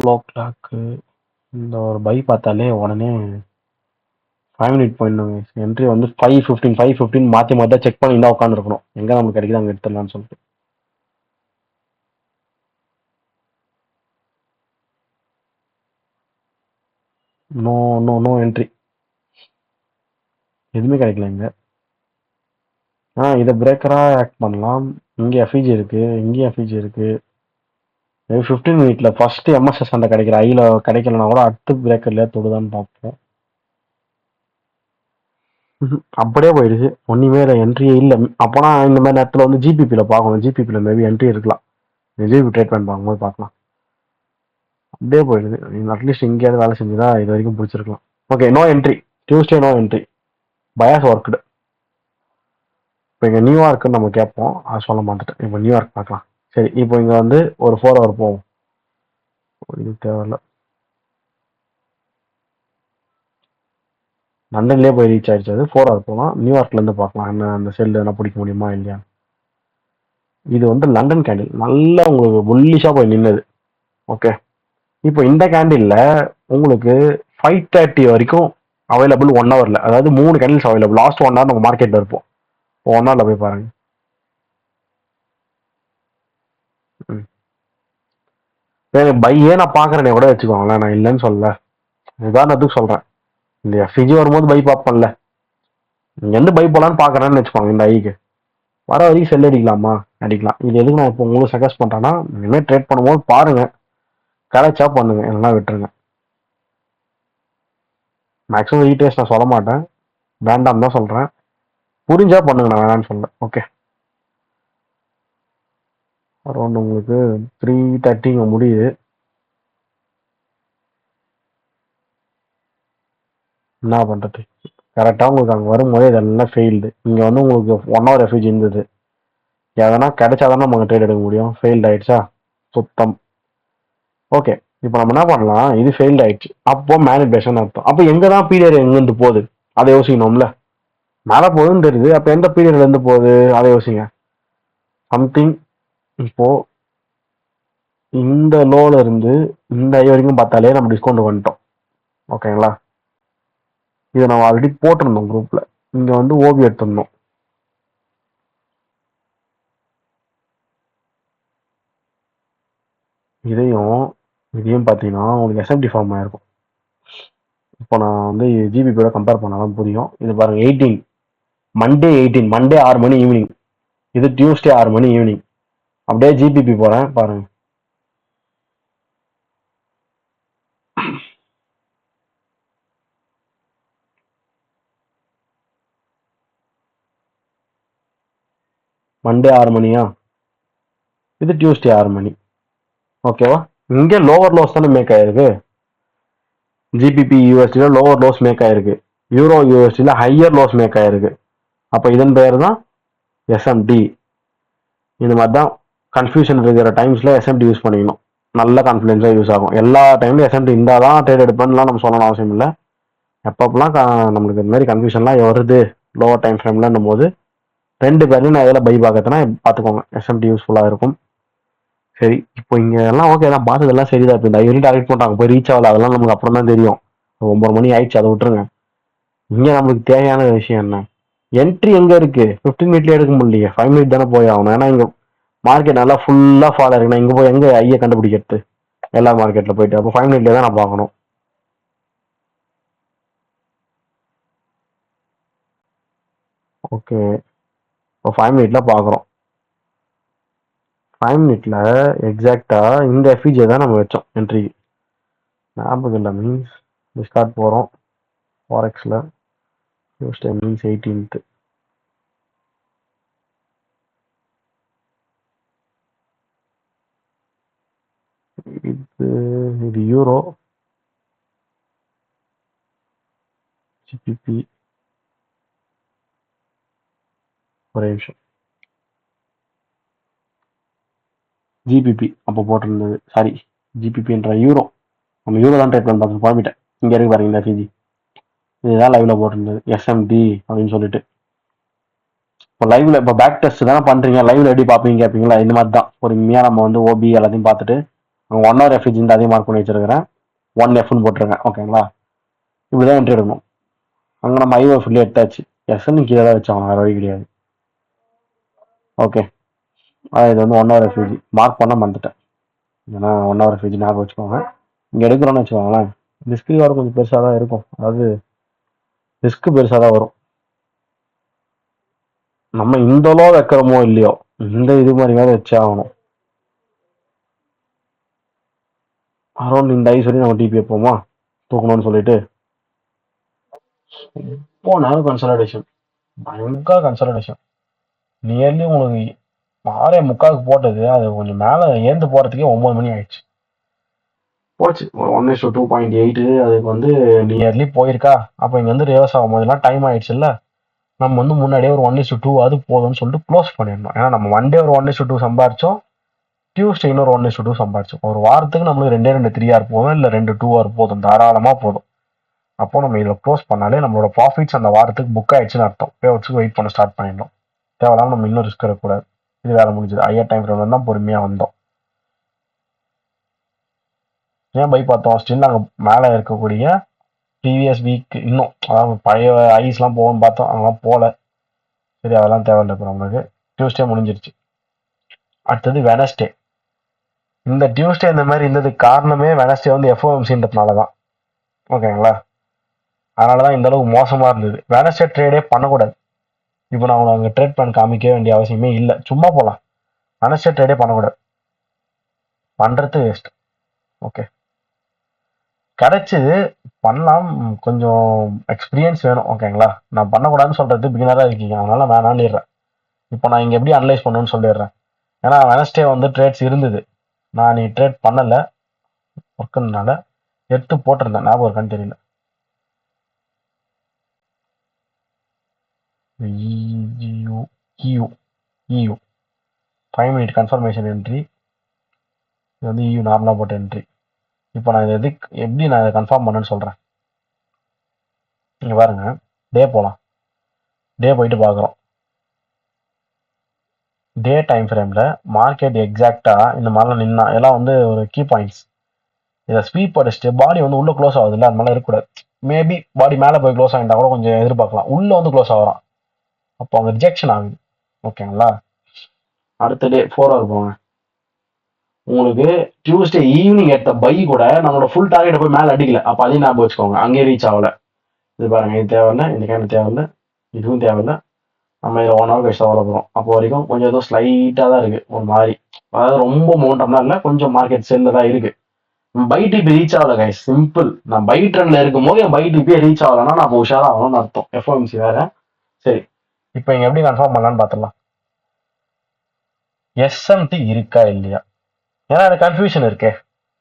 லோ கிளாக்கு இந்த ஒரு பை பார்த்தாலே உடனே 5 மினிட் போயிடணுங்க. என்ட்ரி வந்து 5:15 மாற்றி மாற்றி தான் செக் பண்ணி தான் உட்காந்துருக்கணும். எங்கே நமக்கு கிடைக்குது அங்கே எடுத்துடலாம்னு சொல்லிட்டு. நோ நோ நோ என்ட்ரி, எதுவுமே கிடைக்கல இங்கே. இதை பிரேக்கராக ஆக்ட் பண்ணலாம். இங்கே எஃப்இஜி இருக்குது, இங்கேயும் எஃப்இஜி இருக்குது. 15 மினிட்ல ஃபர்ஸ்ட் எம்எஸ்எஸ் அந்த கிடைக்கிற ஐயில் கிடைக்கலனா கூட அடுத்த பிரேக்கர்ல தொடுதான்னு பார்ப்போம். அப்படியே போயிடுச்சு, ஒன்றுமே இல்லை, என்ட்ரியே இல்லை. அப்போனா இந்த மாதிரி நேரத்தில் வந்து ஜிபிபியில் பார்க்கணும். ஜிபிபியில் மேபி என்ட்ரி இருக்கலாம். ஜிபி ட்ரேட் பண்ணி பார்க்கும்போது பார்க்கலாம். அப்படியே போயிடுது. அட்லீஸ்ட் எங்கேயாவது வேலை செஞ்சுதா இது வரைக்கும் பிடிச்சிருக்கலாம். Okay, no entry. Tuesday no entry. Bias worked. இப்போ இங்கே நியூயார்க்குன்னு நம்ம கேட்போம், அது சொல்ல மாட்டேன். இப்போ நியூயார்க் பார்க்கலாம். சரி, இப்போ இங்கே வந்து ஒரு 4 ஹவர் போவோம். இது தேவையில்ல. லண்டன்லேயே போய் ரீச் ஆயிடுச்சு. அது 4 ஹவர் போகலாம். நியூயார்க்லேருந்து பார்க்கலாம் என்ன அந்த செல் என்ன பிடிக்க முடியுமா இல்லையா. இது வந்து லண்டன் கேண்டில் நல்லா உங்களுக்கு புல்லிஷாக போய் நின்னது. ஓகே, இப்போ இந்த கேண்டில்ல உங்களுக்கு 5:30 வரைக்கும் அவைலபிள் 1 ஹவர்ல. அதாவது 3 கேண்டில்ஸ் அவைலபிள். லாஸ்ட் 1 ஹவர் நம்ம மார்க்கெட்ல இருப்போம். 1 ஹவர்ல போய் பாருங்க. பையே நான் பாக்குறேனே கூட வச்சுக்கோங்களேன், நான் இல்லைன்னு சொல்லல. உதாரணத்துக்கு சொல்றேன், இந்த எஃப்இஜி வரும்போது பை பார்ப்போம்ல, இங்க இருந்து பை போலான்னு பாக்குறேன்னு வச்சுக்கோங்க. இந்த ஐக்கு வர வரைக்கும் செல் அடிக்கலாமா, அடிக்கலாம். இது எதுக்கு நான் இப்போ உங்களுக்கு சஜஸ்ட் பண்றேன்னா, இனிமேல் ட்ரேட் பண்ணும்போது பாருங்க, கிடைச்சா பண்ணுங்க, இல்லைன்னா விட்டுருங்க. மேக்ஸிமம் ரீட்ரேஸ் நான் சொல்ல மாட்டேன், வேண்டாம் தான் சொல்றேன். புரிஞ்சா பண்ணுங்க, நான் வேணான்னு சொல்ல. ஓகே, அரௌண்ட் உங்களுக்கு 3:30 முடியுது. என்ன பண்றது, கரெக்டா உங்களுக்கு அங்கே வரும்போது இதெல்லாம் ஃபெயில்டு. இங்க வந்து உங்களுக்கு 1 ஹவர் எஃப்இஜி இருந்தது, எதனா கிடைச்சாதானே நம்ம ட்ரேட் எடுக்க முடியும். ஃபெயில்ட் ஆயிடுச்சா, சுத்தம். ஓகே, இப்போ நம்ம என்ன பண்ணலாம், இது ஃபெயில்ட் ஆயிடுச்சு, அப்போ மேனிபுலேஷன் அர்த்தம். அப்போ எங்க தான் பீரியட் எங்கிருந்து போகுது அதை யோசிக்கணும்ல. மேலே போகுதுன்னு தெரியுது, அப்போ எந்த பீரியட்ல இருந்து போகுது அதை யோசிங்க. சம்திங் இப்போ இந்த லோல இருந்து இந்த ஐ வரைக்கும் பார்த்தாலே நம்ம டிஸ்கவுண்ட் வந்துட்டோம். ஓகேங்களா, இதை நம்ம ஆல்ரெடி போட்டிருந்தோம் குரூப்ல. இங்க வந்து ஓபி எடுத்திருந்தோம். இதையும் பார்த்தீங்கன்னா உங்களுக்கு எஸ்எம்டி ஃபார்ம் ஆயிருக்கும். இப்போ நான் வந்து ஜிபிபியோட கம்பேர் பண்ணாதான் புரியும். இது பாருங்க, 18 மண்டே 18 மண்டே 6 மணி ஈவினிங், இது டியூஸ்டே 6 மணி ஈவினிங். அப்படியே ஜிபிபி போறேன் பாருங்க, மண்டே 6 மணியா, இது டியூஸ்டே 6 மணி. ஓகேவா, இங்கே லோவர் லோஸ் தானே மேக் ஆயிருக்கு. ஜிபிபி யூஎஸ்டில லோவர் லோஸ் மேக் ஆயிருக்கு, யூரோ யூஎஸ்டில ஹையர் லோஸ் மேக் ஆயிருக்கு. அப்போ இதன் பெயர் தான் எஸ்எம்டி. இந்த மாதிரி தான் கன்ஃபியூஷன் இருக்கிற டைம்ஸ்ல எஸ்எம்டி யூஸ் பண்ணிக்கணும். நல்ல கான்ஃபிடென்ஸாக யூஸ் ஆகும். எல்லா டைம்லையும் எஸ்எம்டி இருந்தால் தான் ட்ரேட் எடுப்பேன்லாம் நம்ம சொல்லணும் அவசியம் இல்லை. எப்பப்பெல்லாம் நம்மளுக்கு இந்த மாதிரி கன்ஃபியூஷன்லாம் வருது லோவர் டைம் ஃப்ரேம்லன்னும் போது 2 பேர்லையும் நான் எதில் பை பார்க்கறதுனா பார்த்துக்கோங்க. எஸ்எம்டி யூஸ்ஃபுல்லாக இருக்கும். சரி, இப்போ இங்க எல்லாம் ஓகே தான், பார்த்ததெல்லாம் சரிதான். இப்போ இந்த யூனிட் டார்கெட் போட்டாங்க, போய் ரீச் ஆகல, அதெல்லாம் நமக்கு அப்புறம் தான் தெரியும். 9 மணி ஆயிடுச்சு, அதை விட்டுருங்க. இங்க நம்மளுக்கு தேவையான விஷயம் என்ன? என்ட்ரி எங்க இருக்கு? 15 மினிட்லயே எடுக்க முடியலையே, 5 மினிட் தானே போய் ஆகணும். ஏன்னா இங்க மார்க்கெட் நல்லா ஃபுல்லா ஃபாலோ இருக்குன்னா இங்க போய் எங்க ஐய கண்டுபிடிக்கிறது? எல்லா மார்க்கெட்ல போயிட்டு அப்போ 5 மினிட்ல தான் நான் பார்க்கணும். ஓகே, இப்போ 5 மினிட்ல பார்க்குறோம். 5 மினிட்ல எக்ஸாக்டா இந்த எஃபிஜே தான் நம்ம வச்சோம் என்ட்ரி. ஞாபகம் இல்லை மீன்ஸ் ஸ்டார்ட் போகிறோம் ஃபாரெக்ஸில். Tuesday means 18th. இது யூரோ, ஜிபிபி. ஒரே நிமிஷம். ஜிபிபி அப்போ போட்டிருந்தது, சாரி ஜிபிபின்ற யூரோ. நம்ம யூரோ தான் ட்ரேட் பண்ணி பார்த்து குழம்பிட்டேன். இங்கே இருக்கு பாருங்க இந்த எஃபிஜி, இதுதான் லைவ்ல போட்டிருந்தது எஸ்எம்டி அப்படின்னு சொல்லிட்டு. இப்போ லைவ்ல இப்போ பேக் டெஸ்ட் தானே பண்றீங்க, லைவ்ல எப்படி பார்ப்பீங்க கேட்பீங்களா? இந்த மாதிரி தான் பொறுமையாக நம்ம வந்து ஓபி எல்லாத்தையும் பார்த்துட்டு 1 ஹவர் எஃபிஜி இந்த அதே மார்க் பண்ணி வச்சிருக்கிறேன், 1Fன்னு போட்டிருக்கேன். ஓகேங்களா? இப்படிதான் என்ட்ரி எடுக்கணும். அங்கே நம்ம ஐஓ ஃபுல்லி எடுத்தாச்சு, எஸ்என்னு கீழே தான் வச்சாங்க, வேற வழி கிடையாது. ஓகே, இது வந்து 1 ஹவர் எஃபிஜி மார்க் பண்ண மறந்துட்டேன். ஏன்னா 1 ஹவர் எஃபிஜி ஞாபகம் வச்சுக்கோங்க. இங்கே எடுக்கிறோன்னு வச்சுக்கோங்களேன், ரிஸ்க் ரிவார்டு கொஞ்சம் பெருசாக தான் இருக்கும். அதாவது ரிஸ்க் பெருசாக தான் வரும். நம்ம இந்த லோ வைக்கிறோமோ இல்லையோ, இந்த இது மாதிரி வேலை வச்சே ஆகணும். அரௌண்ட் இந்த ஐ சொல்லி நம்ம டிபி வைப்போமா தூக்கணும்னு சொல்லிட்டு. இப்போ நேரம் கன்சல்டேஷன், பயங்கர கன்சல்டேஷன். நியர்லி உங்களுக்கு 6:45 போட்டது, அது கொஞ்சம் மேலே ஏந்து போகிறதுக்கே 9 மணி ஆயிடுச்சு. போச்சு 1:2.8. அதுக்கு வந்து நியர்லி போயிருக்கா. அப்போ இங்கே வந்து ரிவர்ஸ் ஆகும் போதெல்லாம் டைம் ஆயிடுச்சு இல்லை, நம்ம வந்து முன்னாடியே ஒரு 1:2 அது போதும்னு சொல்லிட்டு க்ளோஸ் பண்ணிடணும். ஏன்னா நம்ம 1 டே ஒரு 1:2 சம்பாரிச்சோம், டியூஸ்டே இன்னொரு 1:2 சம்பாரிச்சோம். ஒரு வாரத்துக்கு நம்மளுக்கு 2 3 போதும், இல்லை 2 2 போதும், தாராளமாக போதும். அப்போ நம்ம இதில் க்ளோஸ் பண்ணாலே நம்மளோட ப்ராஃபிட்ஸ் அந்த வாரத்துக்கு புக் ஆயிடுச்சுன்னு அர்த்தம். பே அவுட்ஸுக்கு வெயிட் பண்ண ஸ்டார்ட் பண்ணிடணும். தேவையில்லாம நம்ம இன்னும் ரிஸ்க் இருக்கக்கூடாது. இது வேலை முடிஞ்சது. ஹையர் டைம் ஃப்ரேம்ல தான் பொறுமையாக வந்தோம். ஏன் பை பார்த்தோம்? ஸ்டில் நாங்கள் மேலே இருக்கக்கூடிய ப்ரீவியஸ் வீக் இன்னும், அதாவது பழைய ஐஸ்லாம் போகணும்னு பார்த்தோம், அதெல்லாம் போகல. சரி, அதெல்லாம் தேவையில்லை. இப்போ நம்மளுக்கு டியூஸ்டே முடிஞ்சிருச்சு. அடுத்தது வெனஸ்டே. இந்த டியூஸ்டே இந்த மாதிரி இருந்ததுக்கு காரணமே வெனஸ்டே வந்து எஃப்ஓஎம்சின்றதுனால தான். ஓகேங்களா? அதனால தான் இந்த அளவுக்கு மோசமாக இருந்தது. வெனஸ்டே ட்ரேடே பண்ணக்கூடாது. இப்போ நான் உங்களுக்கு அங்கே ட்ரேட் பண்ண காமிக்க வேண்டிய அவசியமே இல்லை, சும்மா போகலாம். வெனஸ்டே ட்ரேடே பண்ணக்கூடாது, பண்ணுறது வேஸ்ட். ஓகே, கிடைச்சிது, பண்ணலாம், கொஞ்சம் எக்ஸ்பீரியன்ஸ் வேணும். ஓகேங்களா? நான் பண்ணக்கூடாதுன்னு சொல்கிறது பிகினராக இருக்கீங்க, அதனால வேணான்னுறேன். இப்போ நான் இங்கே எப்படி அனலைஸ் பண்ணுன்னு சொல்லிடுறேன். ஏன்னா வெனஸ்டே வந்து ட்ரேட்ஸ் இருந்தது, நான் நீ ட்ரேட் பண்ணலை, ஒர்க்குனால எடுத்து போட்டிருந்தேன், ஞாபகம் இருக்கான்னு தெரியல. EU 5 minute confirmation entry. இது வந்து EU நார்மலாக போட்ட என்ட்ரி. இப்போ நான் இதை எப்படி நான் இதை கன்ஃபார்ம் பண்ணேன்னு சொல்கிறேன். இங்கே பாருங்க, டே போகலாம். டே போயிட்டு பார்க்குறோம். டே டைம் ஃப்ரேமில் மார்க்கெட் எக்ஸாக்டாக இந்த மாதிரிலாம் நின்னா எல்லாம் வந்து ஒரு கீ பாயிண்ட்ஸ். இதை ஸ்வீப் அடிச்சுட்டு பாடி வந்து உள்ளே க்ளோஸ் ஆகுது இல்லை, அது மாதிரிலாம் இருக்கக்கூடாது. மேபி பாடி மேலே போய் க்ளோஸ் ஆகிட்டா கூட கொஞ்சம் எதிர்பார்க்கலாம், உள்ளே வந்து க்ளோஸ் ஆகிறான், அப்போ அங்கே ரிஜெக்ஷன் ஆகுது. ஓகேங்களா? அடுத்த டே 4 ஹவர் போங்க. உங்களுக்கு டியூஸ்டே ஈவினிங் எடுத்த பை கூட நம்மளோட ஃபுல் டார்கெட் போய் மேலே அடிக்கல, அப்போ அதையும் ஞாபகம் வச்சுக்கோங்க. அங்கேயே ரீச் ஆகலை. இது பாருங்க, இது தேவையில்லை, இந்த கேண்டு தேவையில்லை, இதுவும் தேவையில்லை. நம்ம இதில் 1 ஹவர் கழிச்சு தான் வர போகிறோம். அப்போ வரைக்கும் கொஞ்சம் ஏதோ ஸ்லைட்டாக தான் இருக்குது ஒரு மாதிரி, அதாவது ரொம்ப மோட்டம்லாம் இல்லை, கொஞ்சம் மார்க்கெட் செல்லில் தான் இருக்குது. பை டிபி ரீச் ஆகல கைஸ், சிம்பிள். நான் பை ட்ரெண்ட்ல இருக்கும் போது என் பை டிபியே ரீச் ஆகலைன்னா நான் இப்போ உஷாராக ஆகணும்னு அர்த்தம். எஃப்ஓஎம்சி வேற. சரி, இப்போ இங்கே எப்படி கன்ஃபார்ம் பண்ணலான்னு பார்த்துடலாம். எஸ்எம்டி இருக்கா இல்லையா? ஏன்னா எனக்கு கன்ஃபியூஷன் இருக்கே.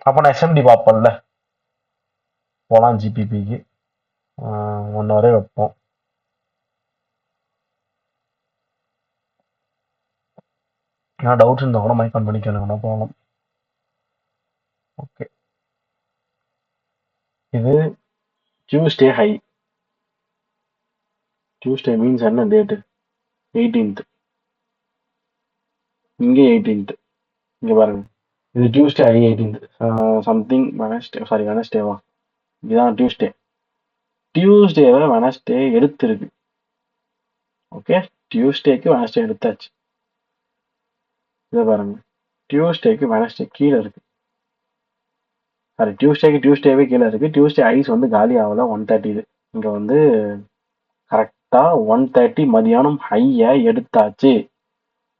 அப்போ நான் எஸ்எம்டி பார்ப்பேன்ல. போகலாம் ஜிபிபிக்கு 1 ஹவரே வைப்போம். நான் டவுட்ஸ் இருந்தால் கூட மைக் ஆன் பண்ணி கேளுங்கண்ணா, போகலாம். ஓகே, இது டியூஸ்டே ஹை, டியூஸ்டே மீன்ஸ் என்ன டேட்டு? 18th. இங்கே 18th. இங்கே பாருங்க, இது Tuesday 18th. Something Wednesday, sorry வெனஸ்டேவா, இதுதான் டியூஸ்டே. டியூஸ்டேவை வெனஸ்டே எடுத்துருக்கு. ஓகே, டியூஸ்டேக்கு வெனஸ்டே எடுத்தாச்சு. இதை பாருங்க, டியூஸ்டேக்கு வெனஸ்டே கீழே இருக்கு. சாரி, டியூஸ்டேவே கீழே இருக்கு. டியூஸ்டே ஐஸ் வந்து காலி ஆகல. 130 இது. இங்கே வந்து கரெக்டாக 130 மதியானம் ஹையை எடுத்தாச்சு.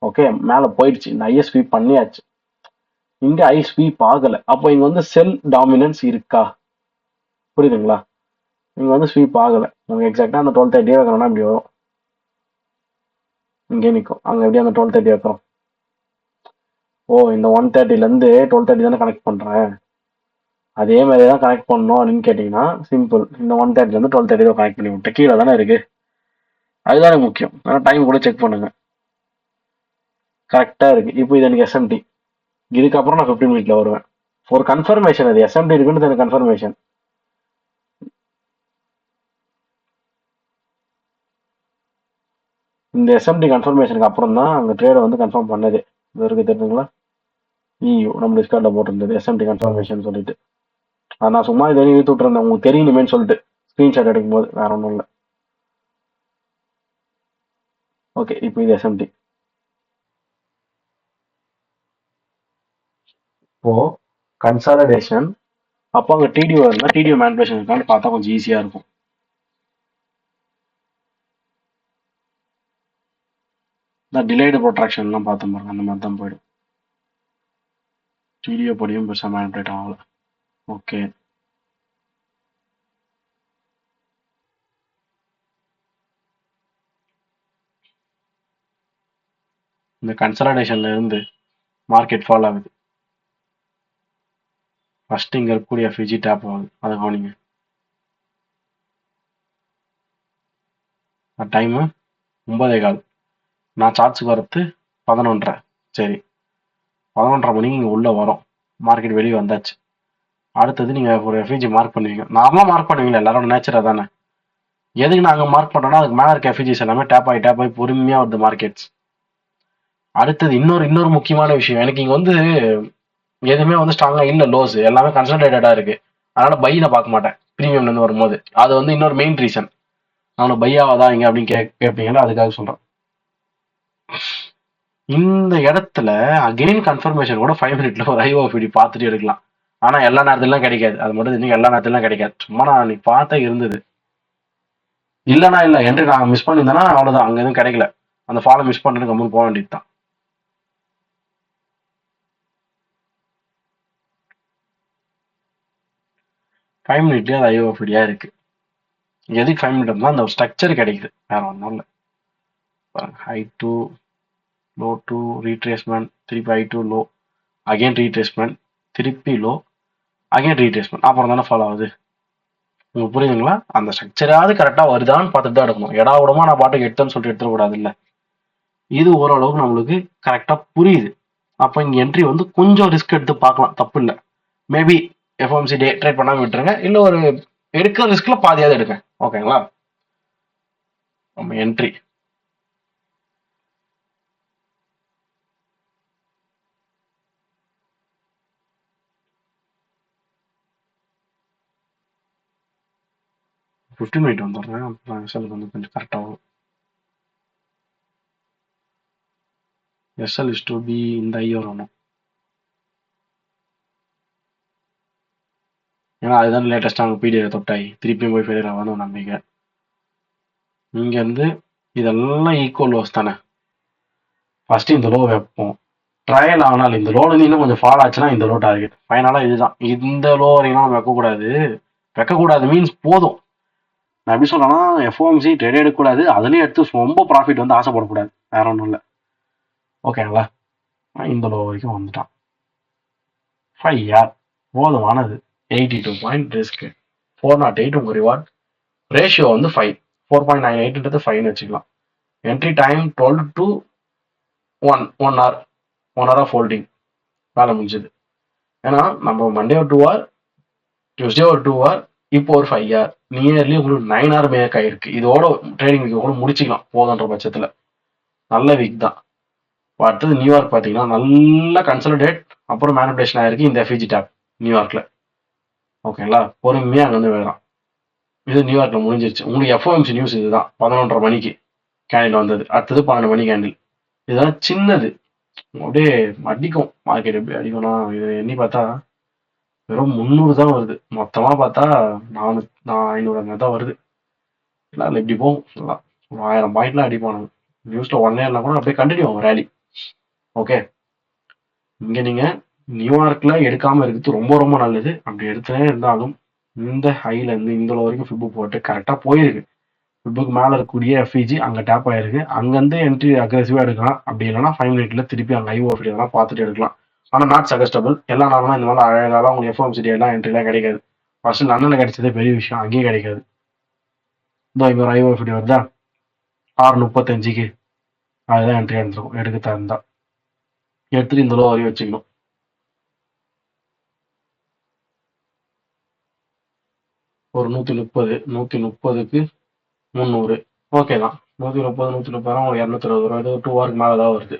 ஓகே, மேலே போயிடுச்சு. இந்த ஐயை ஸ்வீப் பண்ணியாச்சு. இங்கே ஐ ஸ்வீப் ஆகலை. அப்போ இங்கே வந்து செல் டாமினன்ஸ் இருக்கா? புரியுதுங்களா? இங்கே வந்து ஸ்வீப் ஆகலை. உங்களுக்கு எக்ஸாக்டாக அந்த 1230 வைக்கணும்னா இப்படி வரும். இங்கே நிற்கும். அங்கே எப்படி அந்த 1230 வைக்கிறோம்? ஓ, இந்த 130லேருந்து 1230 தானே கனெக்ட் பண்ணுறேன். அதே மாதிரி தான் கனெக்ட் பண்ணணும் அப்படின்னு கேட்டிங்கன்னா சிம்பிள். இந்த 130லேருந்து 1230 கனெக்ட் பண்ணி விட்டேன். கீழே தானே இருக்குது. அதுதானே முக்கியம். ஆனால் டைம் கூட செக் பண்ணுங்க. கரெக்டாக இருக்குது. இப்போ இது எனக்கு எஸ்எம்டி. இதுக்கப்புறம் நான் 15 மினிட்ல வருவேன். ஒரு கன்ஃபர்மேஷன், அது எஸ்எம்டி இருக்குன்னு எனக்கு கன்ஃபர்மேஷன். இந்த எஸ்எம்டி கன்ஃபர்மேஷனுக்கு அப்புறம் தான் அங்கே ட்ரேடை வந்து கன்ஃபார்ம் பண்ணது. இது வரைக்கும் தெரிஞ்சுங்களா? இயு நம்ம டிஸ்கார்டில் போட்டிருந்தது எஸ்எம்டி கன்ஃபர்மேஷன் சொல்லிட்டு. அது நான் சும்மா இது வரைக்கும் இழுத்து விட்டுருந்தேன், உங்களுக்கு தெரியணுமேன்னு சொல்லிட்டு ஸ்க்ரீன்ஷாட் எடுக்கும்போது. வேற ஒன்றும் இல்லை. ஓகே, இப்போ இது எஸ்எம்டி. இப்போ கன்சாலிடேஷன் அப்போ அங்கே டிடிஓ இருந்தால் டிடிஓ மேனிபுலேஷன் இருக்கான்னு பார்த்தா கொஞ்சம் ஈஸியாக இருக்கும். நான் டிலேடு ப்ரொட்ராக்ஷன்லாம் பார்த்தேன் பாருங்க, அந்த மாதிரி தான் போயிடும். டிடிஓ படியும் பெருசாக மேனிபுலேட் ஆகல. ஓகே, இந்த கன்சாலிடேஷன்ல இருந்து மார்க்கெட் ஃபால் ஆகுது. ஃபர்ஸ்ட் இங்கே இருக்கக்கூடிய ஃபிஜி டேப் ஆகுது. அதை கவனிங்க. டைமு 9:15. நான் சார்ட்ஸுக்கு வரது 11:30. சரி, 11:30 மணிக்கு இங்கே உள்ளே வரும். மார்க்கெட் வெளியே வந்தாச்சு. அடுத்தது நீங்கள் ஒரு எஃப்இஜி மார்க் பண்ணுவீங்க. நார்மலாக மார்க் பண்ணுவீங்களா, எல்லாரோட நேச்சராக தானே. எதுக்கு நாங்கள் மார்க் பண்ணுறோன்னா அதுக்கு மேலே இருக்க எஃப்இஜிஸ் எல்லாமே டேப் ஆகி பொறுமையாக வருது மார்க்கெட்ஸ். அடுத்தது இன்னொரு முக்கியமான விஷயம், எனக்கு இங்கே வந்து எதுவுமே வந்து ஸ்ட்ராங்காக இல்லை. லோஸ் எல்லாமே கன்சல்டேட்டடாக இருக்குது. அதனால் பை நான் பார்க்க மாட்டேன் ப்ரீமியம்லேருந்து வரும்போது. அது வந்து இன்னொரு மெயின் ரீசன். நான் பை ஆகாதா இங்கே அப்படின்னு கேட்பீங்களா, அதுக்காக சொல்கிறேன். இந்த இடத்துல அகெயின் கன்ஃபர்மேஷன் கூட 5 மினிட்ல ஒரு ஐஓபிடி பார்த்துட்டு எடுக்கலாம். ஆனால் எல்லா நேரத்துலாம் கிடைக்காது. அது மட்டும் தெரிஞ்சு எல்லா நேரத்துலாம் கிடைக்காது. சும்மா நான் நீ பார்த்தா இருந்தது. இல்லைனா இல்லை என்று நான் மிஸ் பண்ணியிருந்தேன்னா அவ்வளோதான், அங்கே எதுவும் கிடைக்கல. அந்த ஃபாலை மிஸ் பண்ணிட்டு கம்முன்னு போக வேண்டியது தான். ஃபைவ் மினிட்லேயே அது ஐஓபிடியா இருக்கு. எதுக்கு 5 மினிட் இருந்தால் அந்த ஸ்ட்ரக்சர் கிடைக்குது, வேற ஒன்றும் இல்லை. High to low to retracement, திருப்பி high to low, again retracement, திருப்பி லோ, அகைன் ரீட்ரேஸ்மெண்ட், அப்புறம் தானே ஃபாலோ ஆகுது. உங்களுக்கு புரியுதுங்களா? அந்த ஸ்ட்ரக்சராவது கரெக்டாக வருதான்னு பார்த்துட்டு தான் எடுக்கணும். எடா விடமா நான் பாட்டுக்கு எடுத்தேன்னு சொல்லிட்டு எடுத்துடக்கூடாது. இல்லை, இது ஓரளவுக்கு நம்மளுக்கு கரெக்டாக புரியுது. அப்போ இங்கே என்ட்ரி வந்து கொஞ்சம் ரிஸ்க் எடுத்து பார்க்கலாம், தப்பு இல்லை. மேபி எஃப்எம்சி டே ட்ரேட் பண்ணாமல் விட்டுருங்க, இல்லை ஒரு எடுக்கிற ரிஸ்க்ல பாதியாவது எடுங்க. ஓகேங்களா? நம்ம என்ட்ரி ஃபிஃப்டின் மினிட் வந்துடுறேன். அப்புறம் எஸ்எல் வந்து கொஞ்சம் கரெக்டாகும். எஸ்எல் இஸ் டு பி இந்த ஐ வரணும். ஏன்னா அதுதான் லேட்டஸ்ட்டாக அங்கே பிடிஎஃப் தொட்டாய் திருப்பியும் போய் ஃபெயிலியர் ஆகணும் நம்பிக்கை. இங்கேருந்து இதெல்லாம் ஈக்குவல் லோஸ் தானே. ஃபர்ஸ்ட் இந்த லோ வைப்போம். ட்ரையல் ஆனால் இந்த லோ வந்து இன்னும் கொஞ்சம் ஃபால் ஆச்சுன்னா இந்த லோ டார்கெட். ஃபைனலாக இதுதான். இந்த லோ வரைக்கும் நம்ம வைக்கக்கூடாது மீன்ஸ் போதும். நான் எப்படி சொல்றேன்னா, எஃப்ஓஎம்சி ட்ரேட் எடுக்கக்கூடாது, அதுலேயும் எடுத்து ரொம்ப ப்ராஃபிட் வந்து ஆசைப்படக்கூடாது. வேற ஒன்றும் இல்லை. ஓகேங்களா? இந்த லோ வரைக்கும் வந்துட்டான். 5 யார் போதுமானது. 82 பாயிண்ட் ரிஸ்க், 408 உங்கள் ரிவார்ட். ரேஷியோ வந்து 5, 4.98ன்றது 5ன்னு வச்சுக்கலாம். Entry time 12 to 1 hour, 1 hour of holding. வேலை முடிஞ்சது. ஏன்னா நம்ம மண்டே ஒரு 2 hour, டியூஸ்டே ஒரு 2 hour, இப்போ ஒரு 5 hour நியர்லி உங்களுக்கு 9 hour மேக் ஆயிருக்கு. இதோட ட்ரேடிங் வீக் கூட முடிச்சுக்கலாம் போதுன்ற பட்சத்துல. நல்ல வீக் தான். அடுத்தது நியூயார்க் பார்த்தீங்கன்னா நல்ல கன்சல்டேட் அப்புறம் மேனிபுலேஷன் ஆயிருக்கு இந்த எஃப்இஜி டேப் நியூயார்க்ல. ஓகேங்களா, பொறுமையா அங்க வந்து வேறான். இது நியூயார்க்ல முடிஞ்சிருச்சு. உங்களுக்கு எஃப்ஓஎம்சி நியூஸ் இதுதான் 11:30 மணிக்கு கேண்டில் வந்தது. அடுத்தது 12 மணி கேண்டில். இதுதான் சின்னது, அப்படியே அடிக்கும் மார்க்கெட். எப்படி அடிக்கும்னா இது எண்ணி பார்த்தா வெறும் 300 தான் வருது. மொத்தமா பார்த்தா 500 அந்த தான் வருது. இல்லை அதில் இப்படி போகும் சொல்லலாம். ஒரு 1000 பாயிண்ட்லாம் அடிப்பானுங்க. நியூஸ்ல ஒன்னே இல்லைனா கூட அப்படியே கண்டினியூ ஆகும் ரேலி. ஓகே, இங்க நீங்க நியூயார்க்ல எடுக்காம இருக்கிறது ரொம்ப ரொம்ப நல்லது. அப்படி எடுத்தே இருந்தாலும் இந்த ஹைல இருந்து இந்த வரைக்கும் ஃபிப்பு போட்டு கரெக்டா போயிருக்கு. ஃபிப்புக்கு மேல இருக்கக்கூடிய எஃப்இஜி அங்க டேப் ஆயிருக்கு. அங்கிருந்து என்ட்ரி அக்ரெசிவா எடுக்கலாம். அப்படி இல்லைன்னா 5 மினிட்ல திருப்பி அங்க ஐஓஎஃப்டி எல்லாம் பார்த்துட்டு எடுக்கலாம். ஆனா நாட் சஜஸ்டபிள். எல்லா நாளும் இந்த மாதிரி அழகாலாம் உங்களுக்கு எஃப்எம்சிடி எல்லாம் என்ட்ரிலாம் கிடைக்காது. ஃபர்ஸ்ட் லண்டன்ல கிடைச்சதே பெரிய விஷயம், அங்கேயே கிடைக்காது. இதோ இங்க ஒரு ஐஓஎஃப்டி வருதா 6:35க்கு, அதுதான் என்ட்ரி எடுத்துருக்கும். எடுக்க இருந்தா எடுத்துட்டு இந்த லோ வரையும் வச்சுக்கணும். ஒரு 130க்கு 300 ஓகே தான். 130 ஒரு 220 ரூபா, இது 2 ஹவருக்கு மேலே தான் வருது.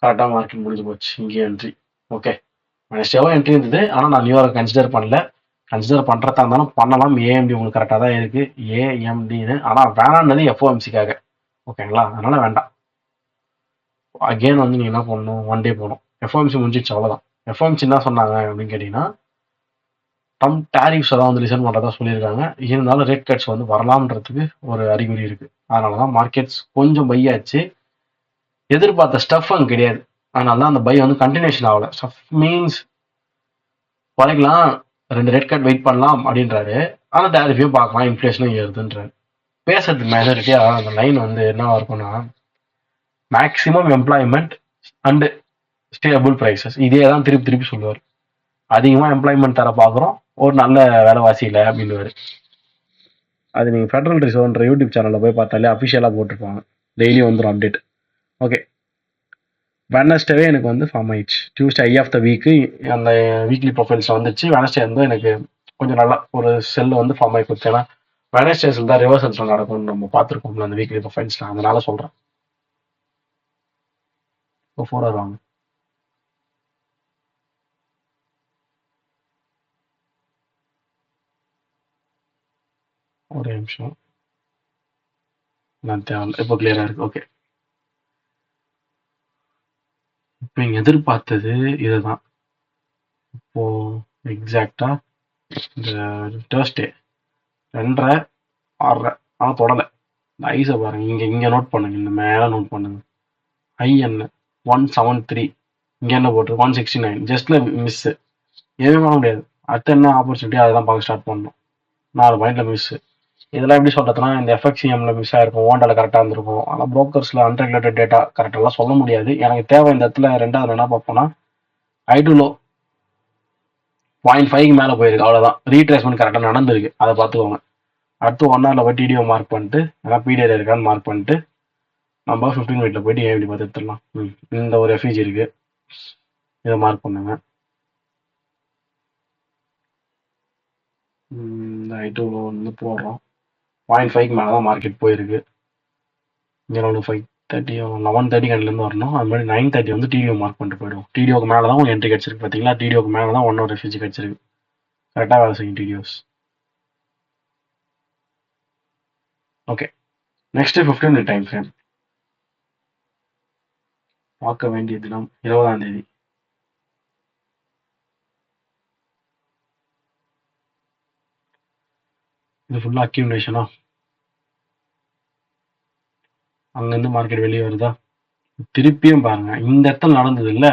கரெக்டாக மார்க்கெட் முடிஞ்சு போச்சு. இங்கே என்ட்ரி. ஓகே, வெனஸ்டேவும் என்ட்ரி இருந்தது. ஆனால் நான் நியூயார்க் கன்சிடர் பண்ணல. கன்சிடர் பண்ணுறதா இருந்தாலும் பண்ணலாம். ஏஎம்டி உங்களுக்கு கரெக்டாக தான் இருக்கு, ஏஎம்டின்னு. ஆனால் வேணான்னது எஃப்ஓஎம்சிக்காக. ஓகேங்களா, அதனால வேண்டாம். அகெயின் வந்து நீங்கள் என்ன பண்ணணும், ஒன் டே போகணும். எஃப்ஓஎம்சி முடிஞ்சிச்சு, அவ்வளோதான். எஃப்ஓஎம்சி என்ன சொன்னாங்க அப்படின்னு கேட்டிங்கன்னா, ட்ரம்ப் டேரிஃப்ஸ் எல்லாம் வந்து லிசன் பண்ணுறதா சொல்லியிருக்காங்க. இருந்தாலும் ரேட் கட்ஸ் வந்து வரலாம்ன்றதுக்கு ஒரு அறிகுறி இருக்கு. அதனால தான் மார்க்கெட்ஸ் கொஞ்சம் பை ஆச்சு. எதிர்பார்த்த ஸ்டஃப் அங்கே கிடையாது. அதனால தான் அந்த பை வந்து கண்டினியூஷன் ஆகல. ஸ்டஃப் மீன்ஸ் குறைக்கலாம், 2 ரேட் கட் வெயிட் பண்ணலாம் அப்படின்றாரு. ஆனால் டேரிஃபையும் பார்க்கலாம், இன்ஃப்ளேஷனும் ஏறுதுன்றாரு. பேசுறதுக்கு மெஜாரிட்டியா அந்த லைன் வந்து என்னவா இருக்கும்னா, maximum employment and stable prices. இதே தான் திருப்பி திருப்பி சொல்லுவார். அதிகமாக எம்ப்ளாய்மெண்ட் தர பார்க்குறோம், ஒரு நல்ல வேலைவாசி இல்லை அப்படின்னு. அது நீங்கள் ஃபெடரல் ரிசர்வ்ன்ற யூடியூப் சேனலில் போய் பார்த்தாலே அஃபிஷியலாக போட்டிருப்பாங்க. டெய்லி வந்துடும் அப்டேட். ஓகே, வெனஸ்டேவே எனக்கு வந்து ஃபார்ம் ஆயிடுச்சு. Tuesday high of the week அந்த வீக்லி ப்ரொஃபைல்ஸ் வந்துச்சு. வெனஸ்டே வந்து எனக்கு கொஞ்சம் நல்லா ஒரு செல் வந்து ஃபார்ம் ஆகி கொடுத்து. ஏன்னா வெனஸ்டேஸில் தான் ரிவர்சல்ஸ் நடக்கும்னு நம்ம பார்த்துருக்கோம்ல அந்த வீக்லி ப்ரொஃபைல்ஸ்லாம். அதனால சொல்கிறேன். இப்போ 4 ஹவர் வாங்க. ஒரு நிமிஷம், நான் தேவை. இப்போ கிளியரா இருக்கு. ஓகே, இப்போ நீங்க எதிர்பார்த்தது இதுதான். இப்போ எக்ஸாக்டா இந்த தேர்ஸ்டே 2:30 6:30 ஆனால் தொடலை. இந்த ஐஸை பாருங்க, இங்க நோட் பண்ணுங்க, இந்த மேலே நோட் பண்ணுங்க. ஐ என்ன 173, இங்க என்ன போட்டு 169, ஜஸ்ட்ல மிஸ். எதுவும் பண்ண முடியாது. அடுத்து என்ன ஆப்பர்ச்சுனிட்டி அதை தான் பார்க்க ஸ்டார்ட் பண்ணணும். 4 பாயிண்ட்ல மிஸ். இதெல்லாம் எப்படி சொல்றதுன்னா, இந்த எஃப்எக்சிஎம்ல மிஸ் ஆயிருக்கும், ஓண்டால கரெக்டாக இருந்திருக்கும். ஆனால் புரோக்கர்ஸ்ல அன்ரெகுலேட்டட் டேட்டா கரெக்டெல்லாம் சொல்ல முடியாது. எனக்கு தேவை இந்த இடத்துல ரெண்டாவது என்ன பார்ப்போம்னா, ஐ2 லோ 0.5க்கு மேலே போயிருக்கு, அவ்வளோதான். ரீட்ரேஸ்மெண்ட் கரெக்டாக நடந்திருக்கு, அதை பார்த்துக்கோங்க. அடுத்து 1 ஹவரில் போய் டிடிஓ மார்க் பண்ணிட்டு, ஏன்னா பிடிஆர் இருக்கான்னு மார்க் பண்ணிட்டு, நம்ம 15 மினிட்ல போயிட்டு ஏன் இப்படி பார்த்து எடுத்துடலாம். இந்த ஒரு எஃப்இஜி இருக்கு, இதை மார்க் பண்ணுங்க. இந்த ஐ2 லோ வந்து போடுறோம். 0.5க்கு மேலே தான் மார்க்கெட் போயிருக்கு. இங்கே ஒரு 5:30 11:30 கண்டிலேருந்து வரணும். அது மாதிரி 9:30 வந்து டிடிஓ மார்க் பண்ணிட்டு போயிடும். டிடிஓக்கு மேலே தான் உங்களுக்கு என்ட்ரி கிடச்சிருக்கு. பார்த்தீங்களா, டிடிஓக்கு மேலே தான் 1 ஹவர் எஃப்இஜி கிடச்சிருக்கு. கரெக்டாக வேலை செய்யும் டிடிஓஸ். Okay, next 15 minute time frame. பார்க்க வேண்டிய தினம் 20ஆம் தேதி. இது ஃபுல்லாக அக்யூமுலேஷனா? அங்கேருந்து மார்க்கெட் வெளியே வருதா? திருப்பியும் பாருங்க, இந்த இடத்துல நடந்தது இல்லை,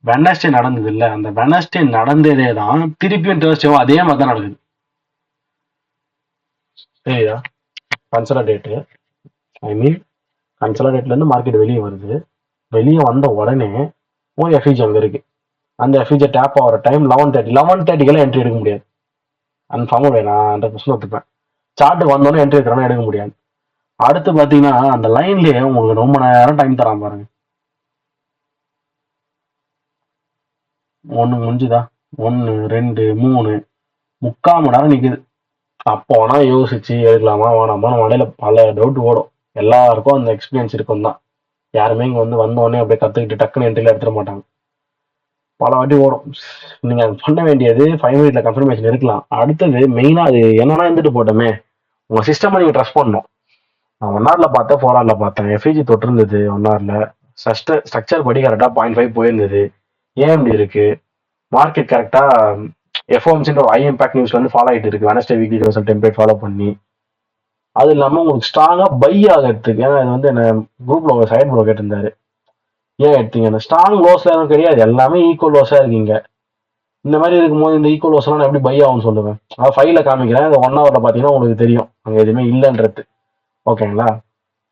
வெனஸ்டே நடந்தது இல்லை. அந்த வெனஸ்டே நடந்ததே தான் திருப்பியும் தேர்ஸ்டேவும் அதே மாதிரி தான் நடக்குது. சரியா? கன்சல்டேட்டு, ஐ மீன் கன்சல்டேட்லேருந்து மார்க்கெட் வெளியே வருது. வெளியே வந்த உடனே ஒரு எஃப்இஜி அங்கே இருக்கு. அந்த எஃப்இஜி டேப் ஆகிற டைம் 11:30 என்ட்ரி எடுக்க முடியாது. கன்ஃபார்மாக வேணாம், 100% ஒத்துப்பேன். சார்ட்டுக்கு வந்தோடனே என்ட்ரி எடுக்கிறோன்னா எடுக்க முடியாது. அடுத்து பார்த்தீங்கன்னா அந்த லைன்லேயே உங்களுக்கு ரொம்ப நேரம் டைம் தரான் பாருங்க. 1 முடிஞ்சுதா, 1 2 3 3/4 மணி நேரம் நிக்குது. அப்போ வேணா யோசிச்சு எடுக்கலாமா வேணாமான்னு மண்டையில பல டவுட் ஓடும். எல்லாருக்கும் அந்த எக்ஸ்பீரியன்ஸ் இருக்கும் தான். யாருமே இங்க வந்து வந்த உடனே அப்படியே கத்துக்கிட்டு டக்குன்னு என்ட்ரில எடுத்துட மாட்டாங்க. பல வாட்டி ஓடும். நீங்க பண்ண வேண்டியது 5 மினிட்ல கன்ஃபர்மேஷன் எடுக்கலாம். அடுத்தது மெயினா அது என்னன்னா இருந்துட்டு போட்டோமே, உங்க சிஸ்டம் நீங்க ட்ரஸ்ட் பண்ணணும். நான் 1 ஹவர்ல பார்த்தேன், 4 ஹவர்ல பார்த்தேன். எஃப்இஜி தொட்டிருந்தது 1 ஹவர்ல. ஸ்ட்ரக்சர் படி கரெக்டா 0.5 போயிருந்தது. ஏன் இப்படி இருக்கு? மார்க்கெட் கரெக்டா எஃப்ஓஎம்சின்ற ஐ இம்பாக்ட் நியூஸ்ல வந்து ஃபாலோ ஆயிட்டு இருக்கு. Wednesday weekly result template follow பண்ணி. அது இல்லாம உங்களுக்கு ஸ்ட்ராங்கா பை ஆகிறதுக்கு, ஏன்னா இது வந்து என்ன குரூப்ல ஒரு சைட் ப்ரோ கேட்டிருந்தாரு, ஏன் எடுத்தீங்க? ஸ்ட்ராங் லோஸ்ல எதுவும் கிடையாது, எல்லாமே ஈக்குவல் லோஸா இருக்கீங்க. இந்த மாதிரி இருக்கும்போது இந்த ஈக்குவல் லோஸ் எல்லாம் நான் எப்படி பை ஆகும்னு சொல்லுவேன். அதாவது ஃபைவ்ல காமிக்கிறேன், இந்த 1 ஹவர்ல பாத்தீங்கன்னா உங்களுக்கு தெரியும் அங்க எதுவுமே இல்லைன்றது. ஓகேங்களா?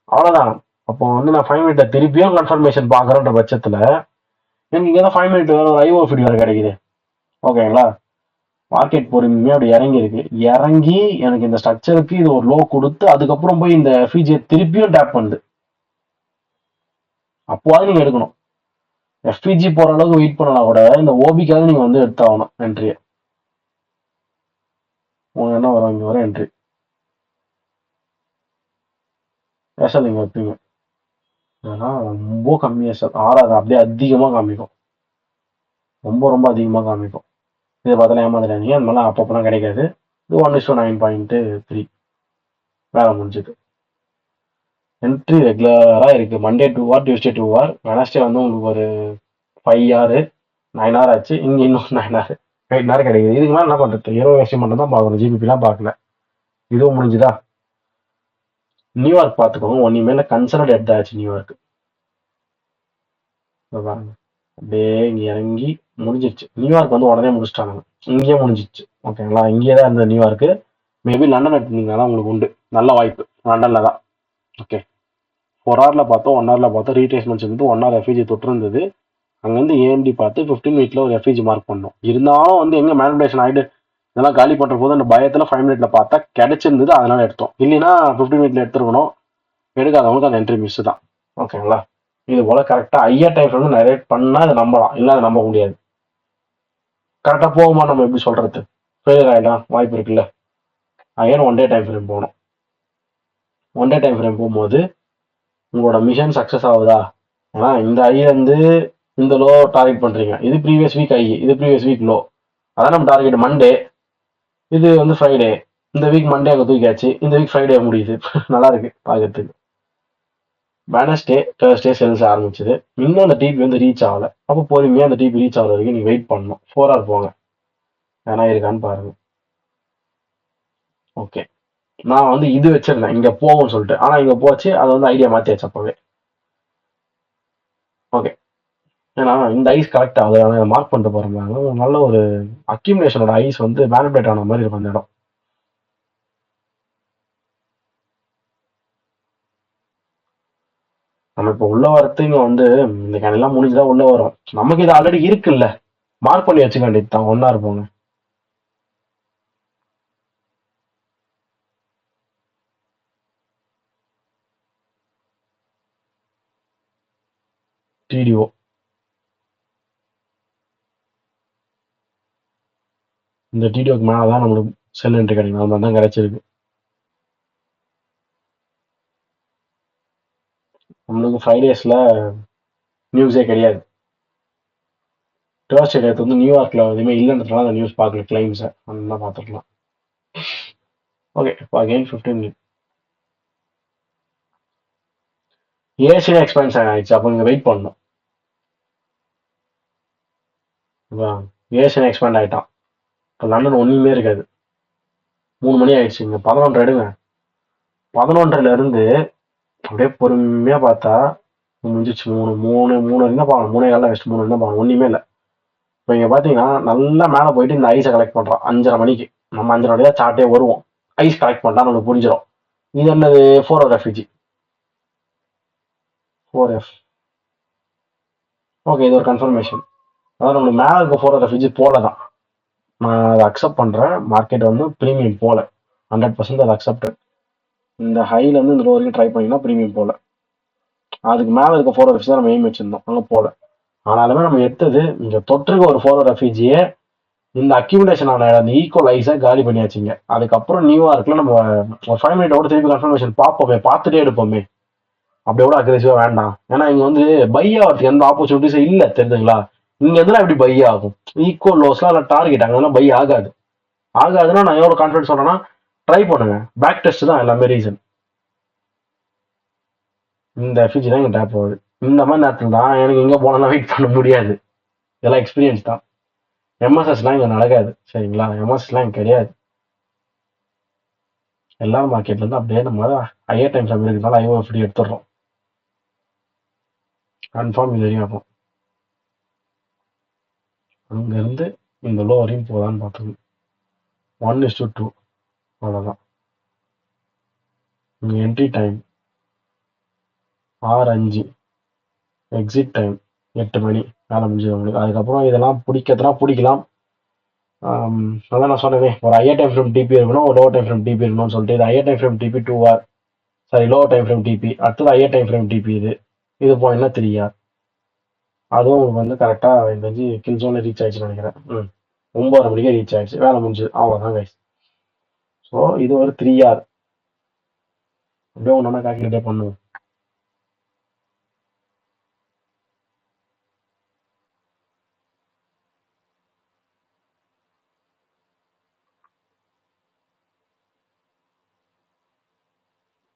அவ்வளவுதான். அப்போ வந்து நான் 5 மினிட்ல திருப்பியும் கன்ஃபர்மேஷன் பாக்குறேன்ற பட்சத்துல எனக்கு இங்க தான் 5 மினிட் வேற ஒரு ஐஓ ஃபீட் வேற கிடைக்குது. ஓகேங்களா? மார்க்கெட் பொறுமையா அப்படி இறங்கி இருக்கு. இறங்கி எனக்கு இந்த ஸ்ட்ரக்சருக்கு இது ஒரு லோ கொடுத்து அதுக்கப்புறம் போய் இந்த எஃப்இஜியை திருப்பியும் டேப் பண்ணுது. அப்போவாது நீங்க எடுக்கணும். எஃப்இஜி போற அளவுக்கு வெயிட் பண்ணலாம் கூட, இந்த ஓபிக்காவது நீங்க வந்து எடுத்தாகணும் என்ட்ரியை. உங்களுக்கு என்ன வரும்? இங்க வர என்ட்ரி எஸ்எல் நீங்க வைப்பீங்க. ஏன்னா ரொம்ப கம்மி எஸ்எல், ஆறாது அப்படியே அதிகமா காமிக்கும். ரொம்ப ரொம்ப அதிகமா காமிக்கும். இதை பார்த்தாலும் ஏமாந்துடாதீங்க. அந்த மாதிரிலாம் அப்பப்பெல்லாம் கிடைக்காது. இது 1:9.3 வேலை முடிஞ்சது. என்ட்ரி ரெகுலரா இருக்கு. Monday 2 hour, Tuesday 2 hour, Wednesday வந்து உங்களுக்கு ஒரு 5 hour, 9 hour ஆச்சு. இங்க இன்னும் 9 hour, 8 hour கிடைக்குது. இதுக்கு மேல என்ன பண்றது? 20 மட்டும் தான் பார்க்கணும், ஜிபிபி எல்லாம் பார்க்கல. இதுவும் முடிஞ்சுதா? நியூயார்க் பார்த்துக்கோங்க. ஒன்னுமேல கன்சல்டேட் தான் ஆச்சு நியூயார்க். பாருங்க, அப்படியே இங்க இறங்கி முடிஞ்சிருச்சு. நியூயார்க் வந்து உடனே முடிச்சிட்டாங்க. இங்கேயே முடிஞ்சிச்சு. ஓகேங்களா? இங்கேயே தான் இருந்த நியூயார்க். மேபி லண்டன் எடுத்தீங்கன்னா உங்களுக்கு உண்டு நல்ல வாய்ப்பு. லண்டன்ல தான். ஓகே, 4 hourல பார்த்தோம், 1 hourல பார்த்தோம். ரீட்ரேஸ்மெண்ட்ஸ் வந்து 1 hour எஃப்இஜி தொட்டு இருந்தது. அங்கேருந்து ஏஎம்டி பார்த்து 15 மினிட்ல ஒரு எஃப்இஜி மார்க் பண்ணோம். இருந்தாலும் வந்து எங்க மேனிபுலேஷன் ஆயிட்டு இதெல்லாம் காலி பண்ற போது அந்த பயத்துல 5 மினிட்ல பார்த்தா கிடைச்சிருந்தது, அதனால எடுத்தோம். இல்லைன்னா 15 மினிட்ல எடுத்துருக்கணும். எடுக்காதவங்களுக்கு அந்த என்ட்ரி மிஸ் தான். ஓகேங்களா? இது போல கரெக்டா ஐயர் டைம் வந்து நரேட் பண்ணா அதை நம்பலாம், இல்ல அதை நம்ப முடியாது. கரெக்டா போகுமா நம்ம எப்படி சொல்றது? ஃபெயிலியர் ஆயிடலாம் வாய்ப்பு இருக்குல்ல. அகைன் 1 டே டைம் ஃப்ரேம் போகணும். 1 டே டைம் ஃப்ரேம் போகும்போது உங்களோட மிஷன் சக்சஸ் ஆகுதா? ஆனா இந்த ஐ வந்து இந்த லோ டார்கெட் பண்றீங்க. இது ப்ரீவியஸ் வீக் ஐ, இது ப்ரீவியஸ் வீக் லோ. அதான் நம்ம டார்கெட் மண்டே. இது வந்து ஃப்ரைடே. இந்த வீக் மண்டே அங்கே தூக்கியாச்சு. இந்த வீக் ஃப்ரைடே முடியுது. நல்லா இருக்கு பார்க்கறதுக்கு. வெனஸ்டே, தேர்ஸ்டே சேல்ஸ் ஆரம்பிச்சது. இன்னும் அந்த டிபி வந்து ரீச் ஆகல. அப்போ பொறுமையா அந்த டிபி ரீச் ஆகிற வரைக்கும் நீங்க வெயிட் பண்ணணும். 4 hour போங்க, ஏன்னா இருக்கான்னு பாருங்க. ஓகே, நான் வந்து இது வச்சிருந்தேன் இங்க போகும்னு சொல்லிட்டு. ஆனா இங்க போச்சு, அதை வந்து ஐடியா மாத்தியாச்சு அப்பவே. ஓகே, ஏன்னா இந்த ஐஸ் கரெக்ட் ஆகுது, அதை மார்க் பண்ணிட்டு போறாங்க. நல்ல ஒரு அக்யூமுலேஷனோட ஐஸ் வந்து மேனிபுலேட் ஆன மாதிரி இருக்கும் அந்த இடம். நம்ம இப்போ உள்ள வரது இங்க வந்து இந்த கடையெல்லாம் முடிஞ்சுதான் உள்ள வரும். நமக்கு இது ஆல்ரெடி இருக்குல்ல, மார்க் பண்ணி வச்சுக்க வேண்டியது தான். 1 hour போங்க. டிடிஓ இந்த டிடிஓக்கு மேலதான் நம்மளுக்கு செல் என்ட்ரி கிடைக்கும். அது மாதிரி தான் கிடைச்சிருக்கு நம்மளுக்கு. ஃப்ரைடேஸ்ல நியூஸே கிடையாது. தேர்ஸ்டே டேட் வந்து நியூயார்க்ல எதுவுமே இல்லைன்றதுனால அந்த நியூஸ் பார்க்கல. கிளைம்ஸை அந்த பார்த்துக்கலாம். ஓகே, இப்போ அகைன் 15 மினிட் ஏசியா எக்ஸ்பென்ஷன் ஆயிடுச்சு. அப்போ நீங்க வெயிட் பண்ணணும். ஏசியன் எக்ஸ்பேண்ட் ஆயிட்டான். இப்போ லண்டன் ஒண்ணுமே இருக்காது. 3 மணி ஆயிடுச்சு. இங்க 11 எடுங்க. 11ல இருந்து அப்படியே பொறுமையா பார்த்தா முடிஞ்சிச்சு. 3 இருந்தா பாக்கணும். 3:15 வச்சுட்டு 3 இருந்தா பாக்கணும். ஒண்ணுமே இல்லை. இப்போ இங்க பாத்தீங்கன்னா நல்லா மேல போயிட்டு இந்த ஐஸை கலெக்ட் பண்றோம் 5:30 மணிக்கு. நம்ம 5:30 மணிக்கு தான் சார்ட்டே வருவோம். ஐஸ் கலெக்ட் பண்ணா நமக்கு புரிஞ்சிடும். இது என்னது? 4 ரெஃப்யூஜி 4F. ஓகே, இது ஒரு கன்ஃபர்மேஷன். அதாவது நம்மளுக்கு மேல இருக்க 4 ரெஃப்யூஜி போல தான். நான் அதை அக்செப்ட் பண்றேன். மார்க்கெட் வந்து ப்ரீமியம் போல 100% அதை அக்செப்டட். இந்த ஹைல இருந்து இந்த லோ வரைக்கும் ட்ரை பண்ணினா ப்ரீமியம் போல. அதுக்கு மேல இருக்க 4 ரெஃப்யூஜி தான் நம்ம எய்ம் வச்சிருந்தோம், அங்க போல. ஆனாலுமே நம்ம எடுத்தது இங்க தொற்றுக்கு ஒரு 4 ரெஃப்யூஜியை இந்த அக்யூமுலேஷன் ஆன அந்த ஈக்குவலைஸை காலி பண்ணியாச்சுங்க. அதுக்கப்புறம் நியூயார்க்ல நம்ம ஒரு 5 மினிட்டோட திருப்பி கன்ஃபர்மேஷன் பார்ப்போமே, பார்த்துட்டே எடுப்போமே. அப்படியோட அக்ரெசிவா வேண்டாம். ஏன்னா இங்க வந்து பை ஆகிறதுக்கு எந்த ஆப்பர்ச்சுனிட்டிஸும் இல்ல, தெரிஞ்சுங்களா? இங்க எதுனா எப்படி பை ஆகும்? ஈக்குவல் லோஸ்லாம் இல்லை டார்கெட் அங்கெல்லாம் பை ஆகாது. ஆகாதுன்னா நான் எவ்வளவு கான்ஃபிடன்ஸ் சொல்றேன்னா, ட்ரை பண்ணுங்க. பேக் டெஸ்ட் தான் எல்லாமே ரீசன். இந்த எஃபிஜி தான் இங்க டேப் ஆகுது. இந்த மாதிரி நேரத்தில் தான் எனக்கு எங்க போனாலும் வெயிட் பண்ண முடியாது. இதெல்லாம் எக்ஸ்பீரியன்ஸ் தான். எம்எஸ்எஸ்லாம் இங்க நடக்காது, சரிங்களா? எம்எஸ்எஸ்லாம் இங்க கிடையாது. எல்லா மார்க்கெட்ல இருந்து அப்படியே நம்ம ஹையர் டைம் ஃப்ரேம் இருக்கிறதால ஐஓஎஃப்டி எடுத்துடுறோம். கன்ஃபார்ம் இது வரையும் ஆகும். அங்கேருந்து இந்த லோ வரையும் போதான்னு பார்த்துக்கணும். 1:2 அவ்வளோதான். இங்கே என்ட்ரி டைம் 6:05, எக்ஸிட் டைம் 8 மணி, வேலை முடிஞ்சது உங்களுக்கு. அதுக்கப்புறம் இதெல்லாம் பிடிக்கிறதுனா பிடிக்கலாம். அதான் நான் சொன்னேனே, ஒரு ஹையர் டைம் ஃப்ரேம் டிபி இருக்கணும், ஒரு லோ டைம் ஃப்ரேம் டிபி இருக்கணும்னு சொல்லிட்டு, இது higher time frame TP 2 hour, sorry low time frame TP. அடுத்தது ஹையர் டைம் ஃப்ரேம் டிபி. இது போயின்னா 3 hour. அதுவும் உங்களுக்கு வந்து கரெக்டாக இந்த கில் ஜோனில் ரீச் ஆயிடுச்சுன்னு நினைக்கிறேன். 9:30 மணிக்கே ரீச் ஆயிடுச்சு, வேலை முடிஞ்சது, அவ்வளோதான் கைஸ். ஸோ இது ஒரு 3 hour. அப்படியே ஒன்றா கால்குலேட்டே பண்ணுவோம்.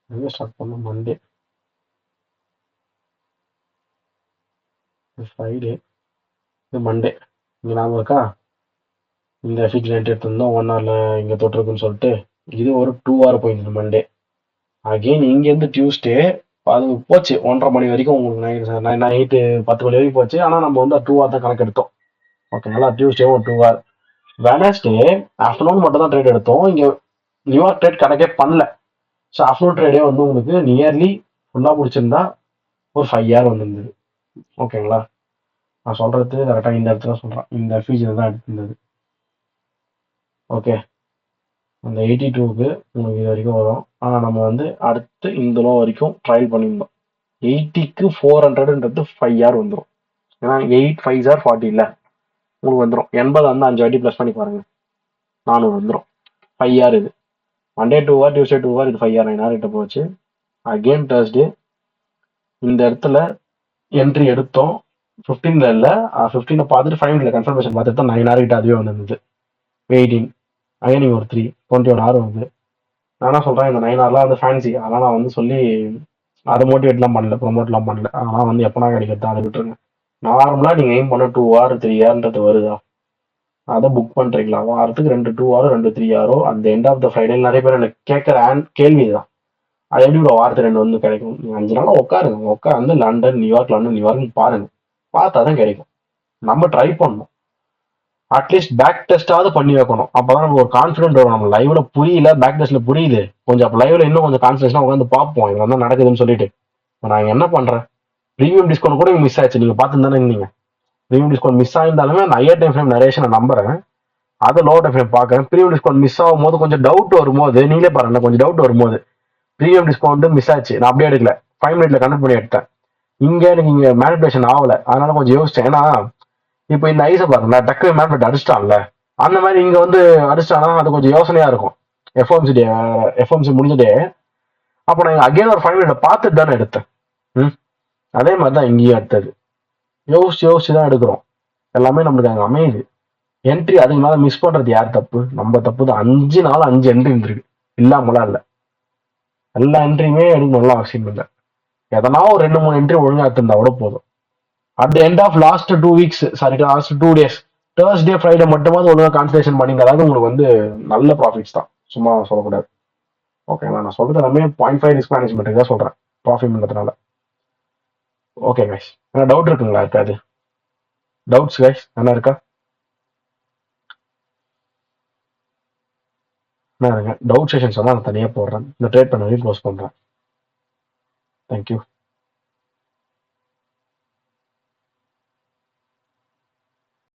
எங்கே ஸ்டார்ட் பண்ணோம்? மண்டே, ஃப்ரைடே, இது மண்டே. இங்கே ஞாபகம் இருக்கா? இந்த எஃபிக் ரேட் எடுத்திருந்தோம் 1 hourல இங்கே தொட்டிருக்குன்னு சொல்லிட்டு. இது ஒரு 2 hour போயிருந்தது மண்டே. அகெயின் இங்கேருந்து டியூஸ்டே அது போச்சு 1:30 மணி வரைக்கும். உங்களுக்கு நைட்டு 10 மணி வரைக்கும் போச்சு. ஆனால் நம்ம வந்து 2 hour தான் கணக்கு எடுத்தோம். ஓகேங்களா? டியூஸ்டே ஒரு 2 hour. வெனஸ்டே ஆஃப்டர்நூன் மட்டும் தான் ட்ரேட் எடுத்தோம். இங்கே நியூயார்க் ட்ரேட் கணக்கே பண்ணல. ஸோ ஆஃப்டர்நூன் ட்ரேடே வந்து உங்களுக்கு நியர்லி ஃபுல்லாக பிடிச்சிருந்தா ஒரு 5 hour வந்துருந்தது. ஓகேங்களா? நான் சொல்றது கரெக்டாக இந்த இடத்துல சொல்கிறேன். இந்த ஃபீச்சர் தான் எடுத்திருந்தது. ஓகே, அந்த 82க்கு உங்களுக்கு இது வரைக்கும் வரும். ஆனால் நம்ம வந்து அடுத்து இந்த லோ வரைக்கும் ட்ரையல் பண்ணியிருந்தோம். 80க்கு 400ன்றது 5 hour வந்துடும். ஏன்னா 8 5s are 40 இல்லை, உங்களுக்கு வந்துடும். 80 வந்து 5 வாட்டி ப்ளஸ் பண்ணி பாருங்க, 400 வந்துடும். 5 hour இது. மண்டே 2 hour, டியூஸ்டே 2 hour, இது 5 hour 9 hour கிட்ட போச்சு. அகெயின் தேர்ஸ்டே இந்த இடத்துல என்ட்ரி எடுத்தோம். 15ல இல்லை, 15 பார்த்துட்டு 5 மினிட்ல கன்ஃபர்மேஷன் பார்த்துட்டு தான் 9 hour கிட்ட அதுவே வந்துருந்தது. 18 அகைன் ஒரு 3 21 hour வந்து. நான் என்ன சொல்கிறேன், இந்த 9 hourலாம் வந்து ஃபேன்சி. அதெல்லாம் நான் வந்து சொல்லி அதை மோட்டிவேட்லாம் பண்ணல, ப்ரொமோட்லாம் பண்ணல. ஆனால் வந்து எப்போனா கிடைக்கிறது அதை விட்டுருங்க. நார்மலாக நீங்கள் எய்ம் பண்ண 2 hour 3 hourன்றது வருதா, அதை புக் பண்ணுறீங்களா? வாரத்துக்கு 2 2 hour 2 3 hour அந்த எண்ட் ஆஃப் த ஃப்ரைடே நிறைய பேர் எனக்கு கேட்குற கேள்வி தான். அது எப்படி ஒரு வாரத்துக்கு 2 வந்து கிடைக்கும்? நீங்கள் 5 நாளாக உட்காருங்க, உட்காந்து லண்டன் நியூயார்க்னு பாருங்க, பார்த்தா தான் கிடைக்கும். நம்ம ட்ரை பண்ணணும். அட்லீஸ்ட் பேக் டெஸ்டாவது பண்ணி வைக்கணும். அப்பதான் நமக்கு ஒரு கான்ஃபிடென்ட் வரும். நம்ம லைவ்ல புரியல, பேக் டெஸ்ட்ல புரியுது, கொஞ்சம் அப்போ லைவ்ல இன்னும் கொஞ்சம் கான்ஃபிடன்ஸ்லாம் உட்காந்து பார்ப்போம் இது என்ன நடக்குதுன்னு சொல்லிட்டு. நான் என்ன பண்றேன், ப்ரீமியம் டிஸ்கவுண்ட் கூட மிஸ் ஆயிடுச்சு. நீங்க பார்த்து தானே இருந்தீங்க. ப்ரீமியம் டிஸ்கவுண்ட் மிஸ் ஆயிருந்தாலுமே அந்த ஹையர் டைம் ஃப்ரேம் நரேஷன் நான் நம்புறேன், அதை லோ டைம் ஃப்ரேம் பார்க்கறேன். ப்ரீமியம் டிஸ்கவுண்ட் மிஸ் ஆகும் போது கொஞ்சம் டவுட் வரும்போது, நீங்களே பாருங்க, கொஞ்சம் டவுட் வரும்போது ப்ரீமியம் டிஸ்கவுண்ட் மிஸ் ஆச்சு, நான் அப்படியே எடுக்கல, 5 மினிட்ல கன்வெர்ட் பண்ணி எடுத்தேன். இங்க எனக்கு இங்க மேனிபுலேஷன் ஆகல, அதனால கொஞ்சம் யோசிச்சேன். ஏன்னா இப்போ இந்த ஐஸை பாருங்க, டக்கு மேனிபுலேட் அடிச்சிட்டான்ல, அந்த மாதிரி இங்க வந்து அடிச்சிட்டானா அது கொஞ்சம் யோசனையா இருக்கும். எஃப்எம்சி முடிஞ்சுட்டே அப்போ நான் அகைன் ஒரு 5 மினிட் பார்த்துட்டு தானே எடுத்தேன். அதே மாதிரி தான் இங்கேயும் எடுத்தது. யோசிச்சு தான் எடுக்கிறோம். எல்லாமே நம்மளுக்கு அங்கே அமையுது. என்ட்ரி அதுக்கு மேலே மிஸ் பண்றது யார் தப்பு? நம்ம தப்பு தான். 5 நாள் 5 என்ட்ரி இருந்திருக்கு, இல்லாமலாம் இல்லை. எல்லா என்ட்ரியுமே எடுக்கணும்ல அவசியம் இல்லை. எதனா ஒரு 2 3 என்ட்ரி ஒழுங்கா எடுத்திருந்தா கூட போதும். At the end of last 2 weeks, sorry last 2 days, Thursday Friday மட்டுமாவது ஒழுங்காக கான்சன்ட்ரேஷன் பண்ணிங்கிறதாவது உங்களுக்கு வந்து நல்ல ப்ராஃபிட்ஸ் தான், சும்மா சொல்லக்கூடாது. ஓகேங்களா? நான் சொல்றது எல்லாமே 0.5 ரிஸ்க் மேனேஜ்மெண்ட்டுக்கு தான் சொல்றேன், ப்ராஃபிட் பண்ணுறதுனால. ஓகே கைஸ், என்ன டவுட் இருக்குங்களா? இருக்காது டவுட்ஸ் கைஸ்? என்ன இருக்கா? என்ன இருங்க டவுட் செஷன்ஸ் நான் தனியாக போடுறேன். இந்த ட்ரேட் பண்ண க்ளோஸ் பண்ணுறேன். தேங்க்யூ.